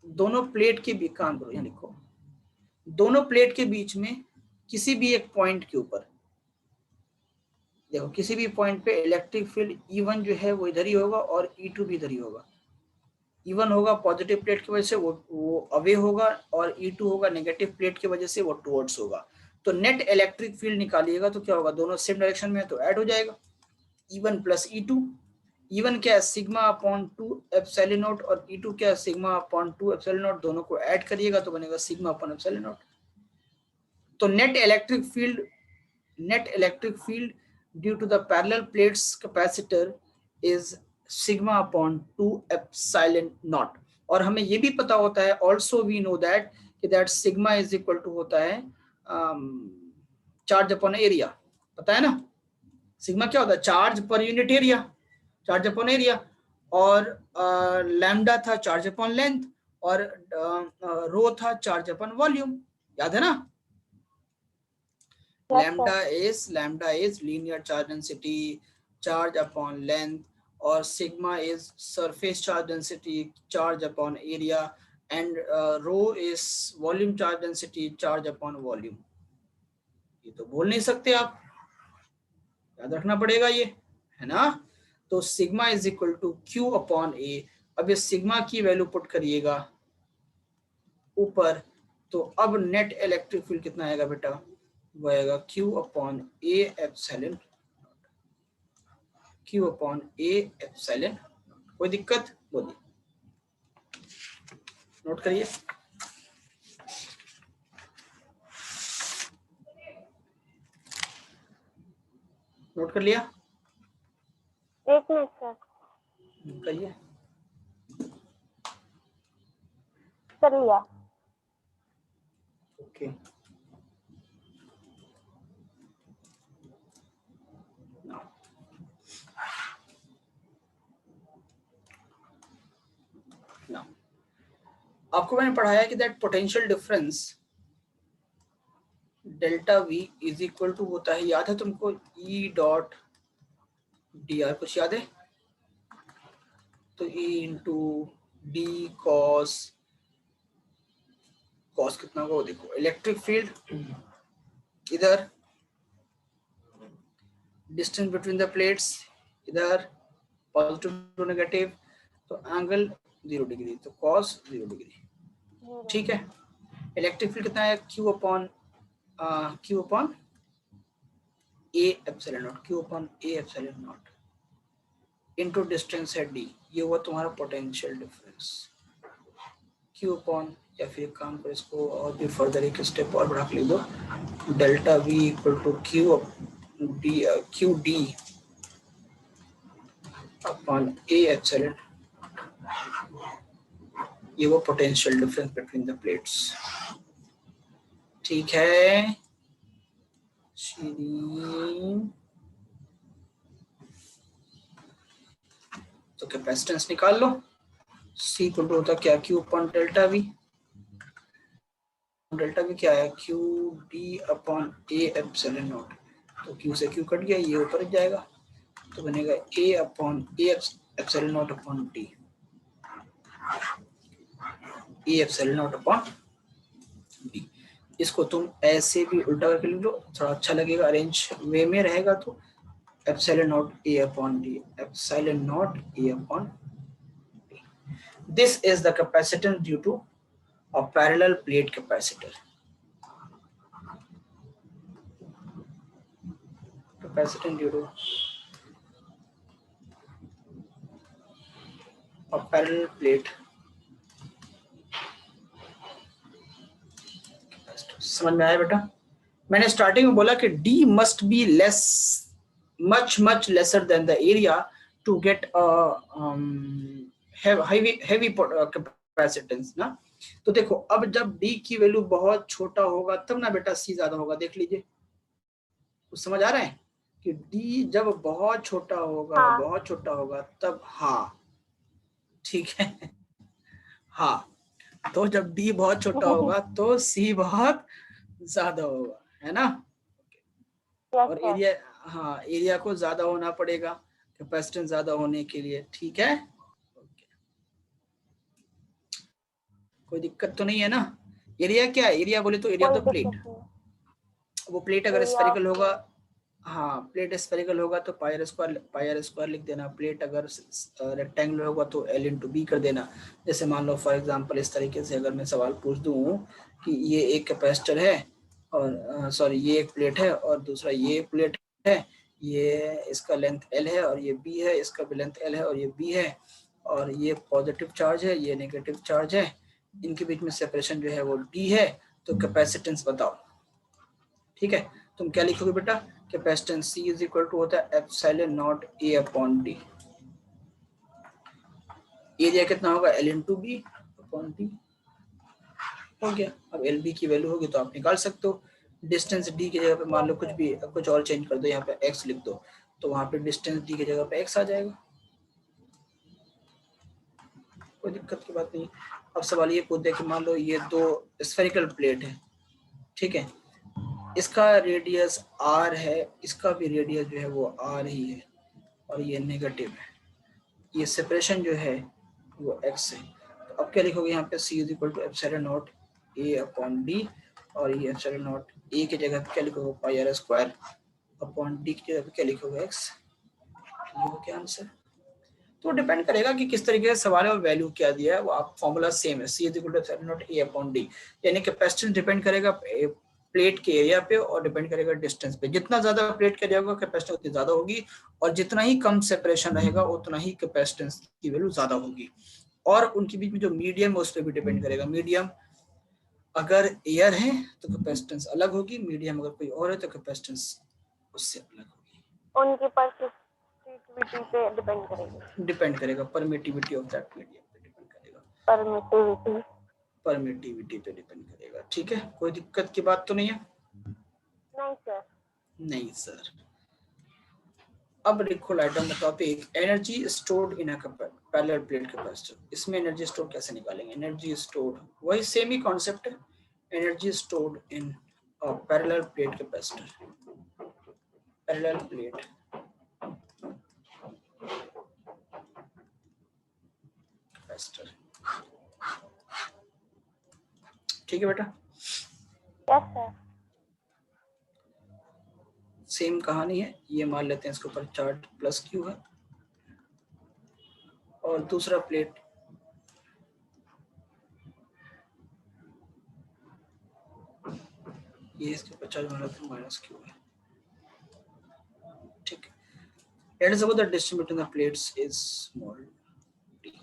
[SPEAKER 1] दोनों प्लेट के बीच, काम करो यहाँ लिखो, दोनों प्लेट के बीच में किसी भी एक पॉइंट के ऊपर देखो, किसी भी पॉइंट पे इलेक्ट्रिक फील्ड E1 जो है वो इधर ही होगा और E2 भी इधर ही होगा। E1 होगा पॉजिटिव प्लेट की वजह से वो अवे होगा, और E2 होगा नेगेटिव प्लेट की वजह से वो टुवर्ड्स होगा। तो नेट इलेक्ट्रिक फील्ड निकालिएगा तो क्या होगा, दोनों सेम डायरेक्शन में है तो ऐड हो जाएगा, E1 प्लस E2। E1 क्या है सिग्मा अपॉन 2 एप्सिलॉन नॉट, और E2 क्या है सिग्मा अपॉन 2 एप्सिलॉन नॉट, दोनों को ऐड करिएगा तो बनेगा सिग्मा अपॉन एप्सिलॉन नॉट। तो net electric field due to the parallel plates capacitor is sigma upon 2 epsilon naught. और हमें ये भी पता होता है, ऑल्सो वी नो दैट कि that sigma is equal to होता है चार्ज अपॉन एरिया, पता है ना, सिग्मा क्या होता है, charge per unit area, charge upon area, और लैम्डा था चार्ज अपॉन लेंथ, और रो था चार्ज अपॉन वॉल्यूम, याद है ना। lambda is linear charge density, charge upon length, और sigma is surface charge density, charge upon area, and rho is volume charge density, charge upon volume। ये तो बोल नहीं सकते आप, याद रखना पड़ेगा ये, है ना। तो sigma is equal to Q upon a. अब ये सिग्मा की वैल्यू पुट करिएगा ऊपर, तो अब नेट इलेक्ट्रिक फील्ड कितना आएगा बेटा, वो आएगा Q upon A epsilon, Q upon A epsilon. कोई दिक्कत बोलिए, नोट करिए। नोट कर लिया,
[SPEAKER 3] एक मिनट सर,
[SPEAKER 1] करिए।
[SPEAKER 3] कर लिया।
[SPEAKER 1] ओके, आपको मैंने पढ़ाया कि that potential difference delta V is equal to होता है, याद है तुमको, E डॉट dr, कुछ याद है, तो E इंटू डी कॉस कितना होगा, वो देखो इलेक्ट्रिक फील्ड इधर, डिस्टेंस बिटवीन द प्लेट्स इधर, पॉजिटिव टू नेगेटिव, तो एंगल 0 डिग्री, तो cos 0 डिग्री, ठीक है। इलेक्ट्रिक फील्ड कितना है, Q upon A epsilon not, Q upon A epsilon naught into distance है d, ये हुआ तुम्हारा पोटेंशियल डिफरेंस Q अपॉन, या फिर काम करो इसको और भी फर्दर एक स्टेप और बढ़ा के लिख दो, delta V equal to Q D upon A epsilon, ये वो potential difference between the plates, ठीक है। तो कैपेसिटेंस निकाल लो, C इक्वल टू होता क्या, Q upon delta V, delta V क्या है, Q D upon A epsilon naught, तो Q से Q कट गया, ये ऊपर जाएगा, तो बनेगा A upon A epsilon not upon D, A epsilon not upon D। इसको तुम ऐसे भी उल्टा करके लिख लो, थोड़ा अच्छा लगेगा, अरेंज वे में रहेगा, तो epsilon naught A upon D, epsilon naught A upon D। This is the capacitance due to a parallel plate capacitor. Capacitance due to a parallel plate capacitor। समझ में आया बेटा, मैंने स्टार्टिंग में बोला कि D must be less, much lesser than the area to get a heavy capacitance ना। तो देखो अब जब D की वैल्यू बहुत छोटा होगा तब ना बेटा C ज्यादा होगा, देख लीजिए, कुछ समझ आ रहा है कि D जब बहुत छोटा होगा,
[SPEAKER 3] हाँ।
[SPEAKER 1] बहुत छोटा होगा तब, हाँ ठीक है। हाँ, तो जब डी बहुत छोटा होगा तो सी बहुत ज्यादा होगा, है ना।
[SPEAKER 3] यस
[SPEAKER 1] और
[SPEAKER 3] सर।
[SPEAKER 1] एरिया, हाँ एरिया को ज्यादा होना पड़ेगा कैपेसिटेंस ज्यादा होने के लिए, ठीक है। कोई दिक्कत तो नहीं है ना। एरिया क्या है, एरिया बोले तो एरिया ऑफ
[SPEAKER 3] कोई
[SPEAKER 1] द प्लेट।
[SPEAKER 3] दिक्कत नहीं।
[SPEAKER 1] वो प्लेट अगर
[SPEAKER 3] एरिया ऑफ
[SPEAKER 1] स्फेरिकल होगा, हाँ प्लेट स्फेरिकल होगा तो पाई आर स्क्वायर लिख देना। प्लेट अगर रेक्टेंगुलर होगा तो एल इंटू बी कर देना। जैसे मान लो फॉर एग्जांपल इस तरीके से अगर मैं सवाल पूछ दूं कि ये एक कैपेसिटर है और सॉरी ये एक प्लेट है और दूसरा ये एक प्लेट है, ये इसका लेंथ एल है और ये बी है, इसका भी लेंथ एल है और ये बी है, और ये पॉजिटिव चार्ज है ये नेगेटिव चार्ज है, इनके बीच में सेपरेशन जो है वो डी है, तो कैपेसिटेंस बताओ। ठीक है, तुम क्या लिखोगे बेटा, capacitance C is equal to होता है epsilon naught A upon D। Area कितना होगा, L into B upon D। हो गया। अब एल बी की वैल्यू होगी तो आप निकाल सकते हो। डिस्टेंस D की जगह पे मान लो कुछ भी, कुछ और चेंज कर दो, यहाँ पे x लिख दो, तो वहां पे डिस्टेंस D की जगह पे x आ जाएगा। कोई दिक्कत की बात नहीं। अब सवाल ये पूछ दे कि मान लो ये दो स्फेरिकल प्लेट है, ठीक है, इसका रेडियस r है, इसका भी रेडियस जो है वो r ही है और ये नेगेटिव है, ये सेपरेशन जो है वो x है। तो अब क्या लिखोगे यहाँ पे, C is equal to epsilon naught A upon D, और ये एप्सिलॉन नॉट A की जगह पे क्या लिखोगे, पाई आर स्क्वायर अपॉन D की जगह पे क्या लिखोगे x। ये हो क्या आंसर। तो डिपेंड करेगा कि किस तरीके से सवाल है और वैल्यू क्या दिया है, वो आप फॉर्मूला सेम है, C is equal to epsilon naught A upon D। यानी कैपेसिटेंस डिपेंड करेगा प्लेट के एरिया पे और डिपेंड करेगा डिस्टेंस पे। जितना ज्यादा प्लेट का एरिया होगा कैपेसिटेंस उतनी ज्यादा होगी, और जितना ही कम सेपरेशन रहेगा उतना ही कैपेसिटेंस की वैल्यू ज्यादा होगी। और उनके बीच में जो मीडियम है उस पर भी डिपेंड करेगा। मीडियम अगर एयर है तो कैपेसिटेंस अलग होगी, मीडियम अगर कोई और है तो कैपेसिटेंस उससे अलग होगी।
[SPEAKER 3] उनकी परमिटिविटी पे डिपेंड करेगी।
[SPEAKER 1] डिपेंड करेगा परमिटिविटी ऑफ दैट मीडियम पे डिपेंड करेगा।
[SPEAKER 3] परमिटिविटी।
[SPEAKER 1] परमिटिविटी पे डिपेंड करेगा। ठीक है, कोई दिक्कत की बात तो नहीं है।
[SPEAKER 3] नहीं सर।
[SPEAKER 1] नहीं सर। अब लिखो item topic, energy stored in a parallel plate capacitor. इसमें एनर्जी स्टोर कैसे निकालेंगे, एनर्जी स्टोर्ड वही सेम ही कॉन्सेप्ट है, energy stored in a parallel plate capacitor. Parallel plate capacitor, ठीक है बेटा।
[SPEAKER 3] Yes sir.
[SPEAKER 1] सेम कहानी है, ये मान लेते हैं इसके ऊपर चार्ज प्लस क्यू है और दूसरा प्लेट ये इसके ऊपर चार्ज मान लेते हैं माइनस क्यू है। ठीक है, let us suppose the distance between the plates is small d।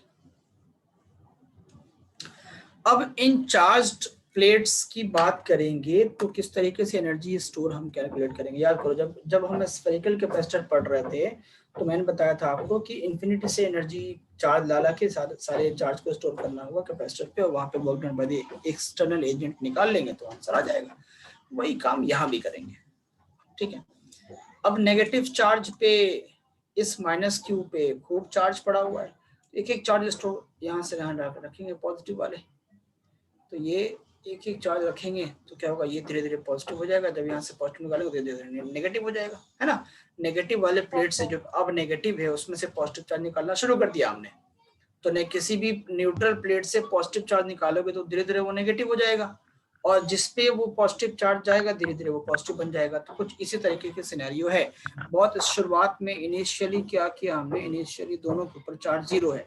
[SPEAKER 1] अब इन चार्ज्ड प्लेट्स की बात करेंगे तो किस तरीके से एनर्जी स्टोर हम कैलकुलेट करेंगे। याद करो, जब जब हम स्फेरिकल कैपेसिटर पढ़ रहे थे तो मैंने बताया था आपको कि इन्फिनिटी से एनर्जी चार्ज ला के सारे चार्ज को स्टोर करना होगा कैपेसिटर पे, और वहां पे work done by the external agent निकाल लेंगे तो आंसर आ जाएगा। वही काम यहाँ भी करेंगे। ठीक है, अब नेगेटिव चार्ज पे इस माइनस क्यू पे खूब चार्ज पड़ा हुआ है, एक एक चार्ज स्टोर यहाँ से यहाँ रखेंगे पॉजिटिव वाले, तो ये एक एक चार्ज रखेंगे तो क्या होगा, ये धीरे धीरे पॉजिटिव हो जाएगा, जब यहाँ से पॉजिटिव निकालेंगे तो धीरे धीरे नेगेटिव हो जाएगा, है ना। नेगेटिव वाले प्लेट से जो अब नेगेटिव है उसमें से पॉजिटिव चार्ज निकालना शुरू कर दिया हमने, तो किसी भी न्यूट्रल प्लेट से पॉजिटिव चार्ज निकालोगे तो धीरे धीरे वो नेगेटिव हो जाएगा, और जिसपे वो पॉजिटिव चार्ज जाएगा धीरे धीरे वो पॉजिटिव बन जाएगा। तो कुछ इसी तरीके के सिनेरियो है। बहुत शुरुआत में इनिशियली क्या किया हमने, इनिशियली दोनों के ऊपर चार्ज जीरो है,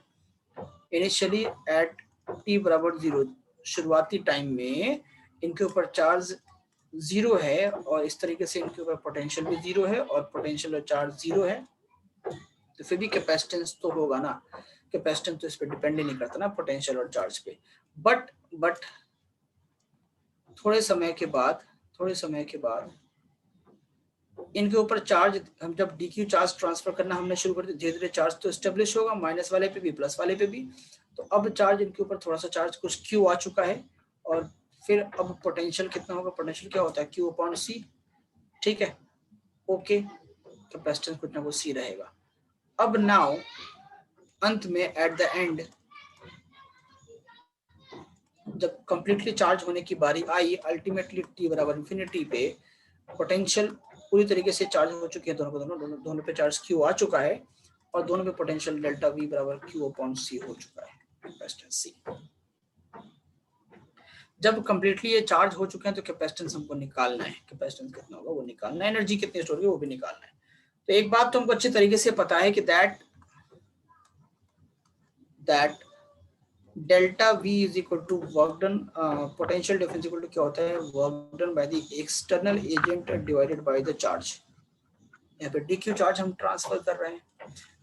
[SPEAKER 1] इनिशियली एट t बराबर जीरो, शुरुआती टाइम में इनके ऊपर चार्ज जीरो है, और इस तरीके से इनके ऊपर पोटेंशियल भी जीरो है और पोटेंशियल और चार्ज जीरो है, तो फिर भी कैपेसिटेंस तो होगा ना। कैपेसिटेंस तो इस पर डिपेंड ही नहीं करता ना पोटेंशियल और चार्ज पे। बट थोड़े समय के बाद इनके ऊपर चार्ज, हम जब डीक्यू चार्ज ट्रांसफर करना हमने शुरू कर दिया, धीरे धीरे चार्ज तो एस्टेब्लिश होगा माइनस वाले पे भी प्लस वाले पे भी। तो अब चार्ज इनके ऊपर थोड़ा सा चार्ज कुछ क्यू आ चुका है, और फिर अब पोटेंशियल कितना होगा, पोटेंशियल क्या होता है क्यू अपॉन सी। ठीक है, ओके, कैपेसिटेंस कुछ ना कुछ सी रहेगा। अब नाउ अंत में at the end completely charge होने की बारी आई, अल्टीमेटली टी बराबर इंफिनिटी पे पोटेंशियल पूरी तरीके से चार्ज हो चुके हैं, दोनों पे चार्ज क्यू आ चुका है और दोनों पे पोटेंशियल डेल्टा वी बराबर क्यू अपॉन सी हो चुका है, कैपेसिटेंस सी। जब कंप्लीटली ये चार्ज हो चुके हैं तो कैपेसिटेंस हमको निकालना है, कैपेसिटेंस कितना होगा वो निकालना है, एनर्जी कितनी स्टोर होगी वो भी निकालना है। तो एक बात तो हमको अच्छी तरीके से पता है कि that delta V is equal to work done, potential difference equal to क्या होता है, work done by the external agent divided by the charge. यहाँ पे डी क्यू चार्ज हम ट्रांसफर कर रहे हैं,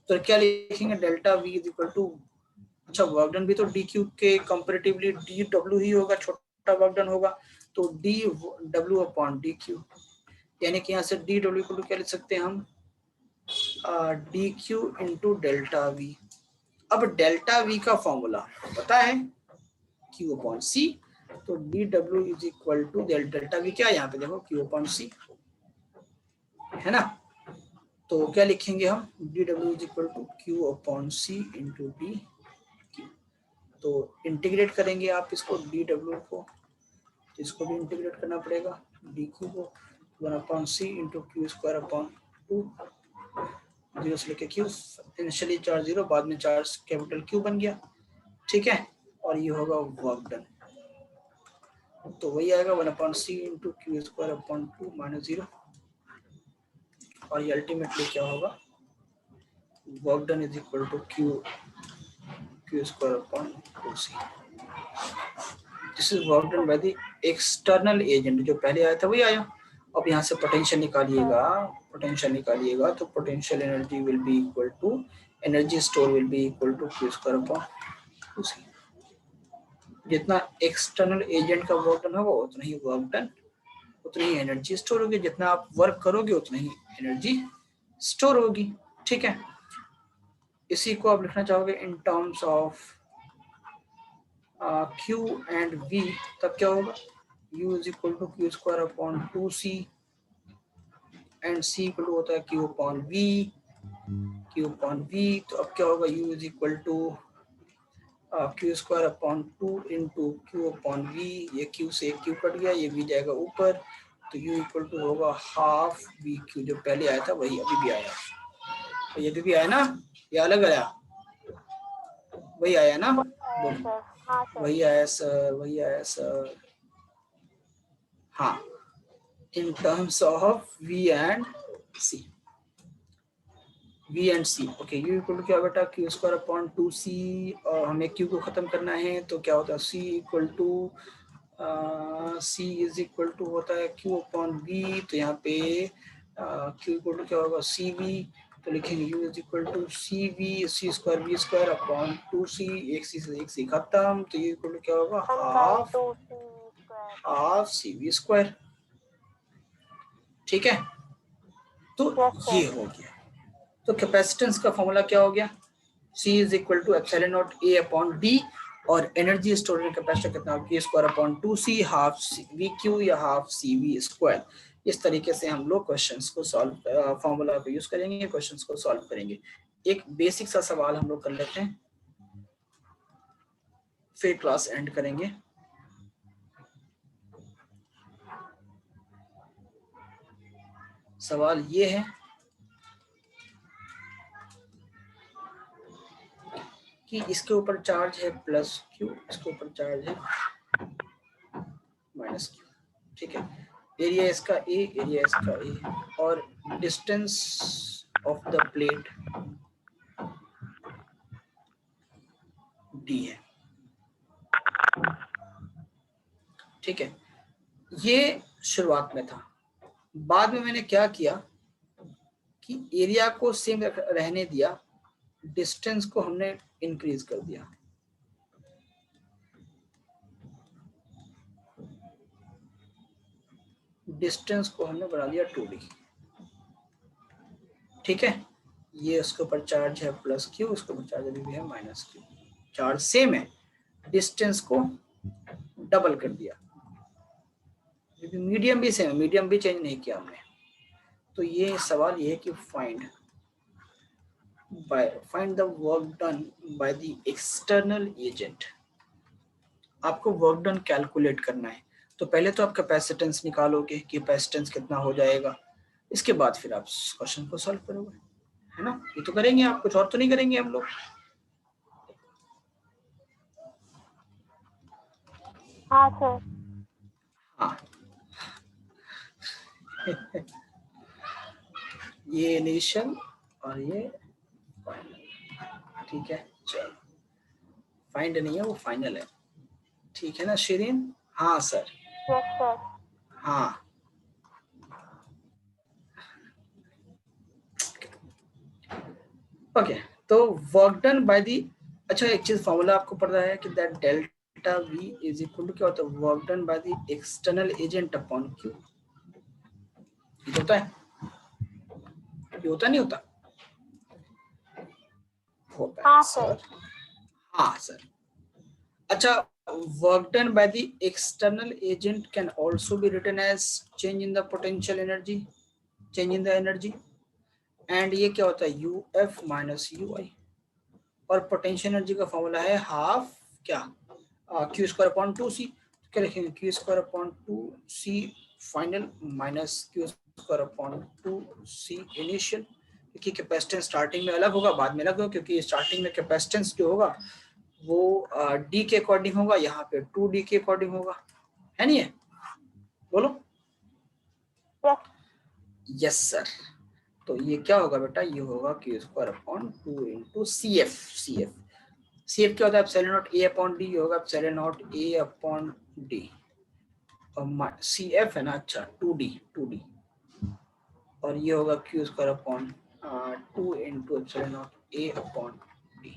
[SPEAKER 1] तो क्या लिखेंगे, delta V is equal to, अच्छा वर्क डन भी तो डी क्यू के कंपेरेटिवली डी डब्ल्यू ही होगा, छोटा वर्क डन होगा, तो D W upon D Q, यानी कि यहाँ से डी डब्ल्यू को क्या लिख सकते हैं हम, D Q into delta V. अब डेल्टा वी का फॉर्मूला पता है क्यू अपॉन सी, तो D W is equal to delta V क्या है यहाँ पे देखो क्यू अपॉन सी है ना, तो क्या लिखेंगे हम, D W is equal to Q upon C into D Q. तो इंटीग्रेट करेंगे आप इसको डी डब्ल्यू को, इसको भी इंटीग्रेट करना पड़ेगा, डी क्यू को 1/c into Q square upon 2, 0 से लेके क्यू, इनिशियली चार्ज 0 बाद में चार्ज कैपिटल क्यू बन गया, ठीक है, और ये होगा वर्क डन, तो वही आएगा 1/c into Q square upon 2 minus 0, और ये अल्टीमेटली क्या होगा, work done is equal to Q square upon 2c। This is work done by the external agent, जो पहले आया था वही आया। अब यहाँ से पोटेंशियल निकालिएगा, तो potential energy will be equal to, energy store will be equal to Q square upon 2c। जितना एक्सटर्नल एजेंट का वर्क डन होगा उतना ही वर्क डन, उतनी ही एनर्जी स्टोर होगी, जितना आप वर्क करोगे उतना ही एनर्जी स्टोर होगी, ठीक है। इसी को आप लिखना चाहोगे in terms of Q and V, तब क्या होगा, U is equal to Q square upon 2c and C equal to होता है Q अपॉन V, तो अब क्या होगा, U is equal to Q square upon 2 into Q upon V, ये Q से Q कट गया, ये V जाएगा ऊपर, तो U इक्वल टू होगा हाफ V Q, जो पहले आया था वही अभी भी आया, तो ये भी आया ना, ये अलग आया, वही आया ना, वही आया सर, हाँ, in terms of V and C, okay, U equal to क्या बेटा, क्यू स्क्वायर अपॉन 2c, और हमें Q को खत्म करना है, तो क्या होता है, C equal to C is equal to होता है Q अपॉन V, तो यहाँ पे Q इक्वल टू क्या होगा, CV, तो लिखेंगे U is equal to CV C square V square upon 2c, एक C खत्म, तो U इक्वल टू क्या होगा, हाफ CV स्क्वायर, ठीक है। तो ये हो गया, तो कैपेसिटेंस का फॉर्मूला क्या हो गया, C is equal to epsilon naught A upon D, और एनर्जी स्टोरेज कैपेसिटर कितना होगा, Q square upon 2c half VQ या हाफ CV स्क्वायर। इस तरीके से हम लोग क्वेश्चंस को सॉल्व, फॉर्मूला को यूज करेंगे, क्वेश्चंस को सॉल्व करेंगे। एक बेसिक सा सवाल हम लोग कर लेते हैं, फिर क्लास एंड करेंगे। सवाल ये है कि इसके ऊपर चार्ज है प्लस Q, इसके ऊपर चार्ज है माइनस Q, ठीक है, एरिया इसका A, एरिया इसका A, और distance of the plate D है, ठीक है। ये शुरुआत में था, बाद में मैंने क्या किया कि एरिया को सेम रहने दिया, डिस्टेंस को हमने इंक्रीज कर दिया, डिस्टेंस को हमने बना दिया 2D, ठीक है। ये उसके ऊपर चार्ज है प्लस Q, उसके ऊपर चार्ज अभी भी है माइनस Q, चार्ज सेम है, डिस्टेंस को डबल कर दिया, मीडियम भी सेम है, मीडियम भी चेंज नहीं किया हमने। तो ये सवाल ये है कि find the work done by the external agent. आपको वर्क डन कैलकुलेट करना है। तो पहले तो आप कैपेसिटेंस निकालोगे कि कैपेसिटेंस कितना हो जाएगा, इसके बाद फिर आप क्वेश्चन को सॉल्व करोगे, है ना। ये तो करेंगे आप, कुछ और तो नहीं करेंगे हम लोग।
[SPEAKER 3] हाँ सर।
[SPEAKER 1] हाँ ये इनिशियल और ये फाइनल, ठीक है। चलो फाइंड नहीं है, वो फाइनल है, ठीक है ना शिरीन। हाँ सर।
[SPEAKER 3] Yes sir.
[SPEAKER 1] हाँ ओके। तो वर्क डन बाय दी, अच्छा एक चीज फॉर्मूला आपको पता है कि that delta V is equal to क्या होता है, work done by the external agent upon Q. ये होता है, ये होता नहीं होता, होता है
[SPEAKER 3] हाँ
[SPEAKER 1] सर।
[SPEAKER 3] सर।
[SPEAKER 1] हाँ सर। अच्छा, work done by the external agent can also be written as change in the potential energy, change in the energy, and ये क्या होता है UF minus UI, और पोटेंशियल एनर्जी का फॉर्मूला है हाफ क्या Q स्क्वायर अपॉन 2C। क्या लिखेंगे, Q square upon 2C final minus Q square upon 2C initial, क्योंकि कैपेसिटेंस स्टार्टिंग में अलग होगा बाद में अलग होगा, क्योंकि स्टार्टिंग में कैपेसिटेंस जो होगा वो डी के अकॉर्डिंग होगा, यहाँ पे 2D के अकॉर्डिंग होगा, है नहीं है, बोलो।
[SPEAKER 3] यस।
[SPEAKER 1] Yes sir. तो ये क्या होगा बेटा, ये होगा Q square upon 2 into CF। CF क्या होता है, epsilon naught A upon D, होगा epsilon naught A upon D, और CF है ना, अच्छा 2D, और ये होगा Q square upon 2 into epsilon naught A upon D।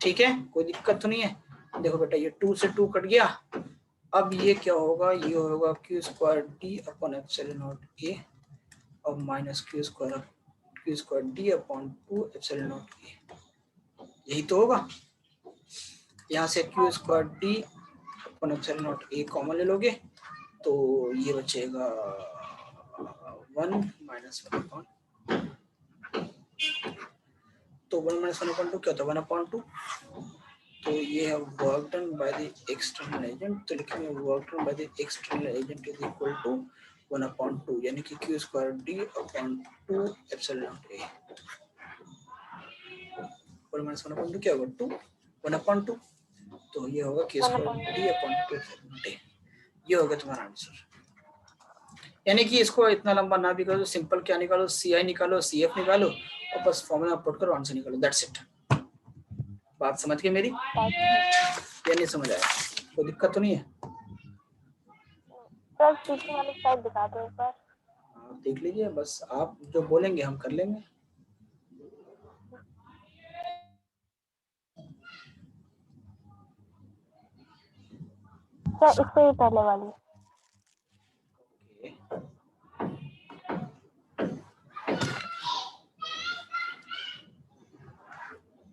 [SPEAKER 1] ठीक है, कोई दिक्कत तो नहीं है। देखो बेटा ये 2 से 2 कट गया, अब ये क्या होगा, ये होगा Q square D upon epsilon naught A और minus Q square D upon 2 epsilon naught A, यही तो होगा। यहाँ से Q square D upon epsilon naught A common ले लोगे तो ये बचेगा 1 माइनस 1 अपॉन, तो 1 माइनस 1 अपॉन 2 क्या होता है 1 अपॉन 2। तो ये है work done by the external agent, तो लिखेंगे work done by the external agent is equal to 1 upon 2, यानी कि Q square D upon 2 epsilon naught A। 1 minus 1 upon 2 क्या होगा 2, 1 अपॉन 2, तो ये होगा Q square D upon 2 epsilon naught A। ये होगा तुम्हारा आंसर। यानी कि इसको इतना लंबा ना भी करो, सिंपल क्या निकालो, CI निकालो, CF निकालो और बस फॉर्मूला पुट करो, आंसर निकालो, दैट्स इट। बात समझ गए मेरी या नहीं समझ आया, कोई दिक्कत तो नहीं है।
[SPEAKER 3] सर पीछे वाली साइड दिखा दो एक बार।
[SPEAKER 1] आप देख लीजिए, बस आप जो बोलेंगे हम कर लेंगे।
[SPEAKER 3] सर इससे ही पहले वाली।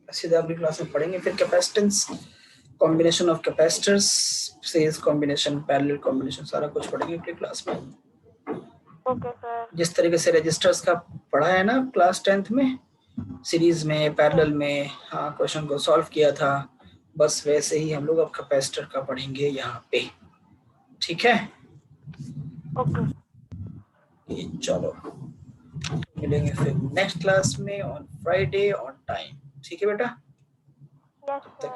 [SPEAKER 1] सीधा अगली क्लास में पढ़ेंगे फिर capacitance, combination of capacitors, series combination, parallel combination, सारा कुछ पढ़ेंगे अगली क्लास में।
[SPEAKER 3] Okay sir.
[SPEAKER 1] जिस तरीके से रजिस्टर्स का पढ़ा है ना क्लास 10th में, सीरीज में पैरेलल में, हाँ क्वेश्चन को सॉल्व किया था, बस वैसे ही हम लोग अब कैपेसिटर का पढ़ेंगे यहाँ पे, ठीक है।
[SPEAKER 3] ओके।
[SPEAKER 1] चलो मिलेंगे फिर नेक्स्ट क्लास में ऑन फ्राइडे ऑन टाइम, ठीक है बेटा।
[SPEAKER 3] Yes sir.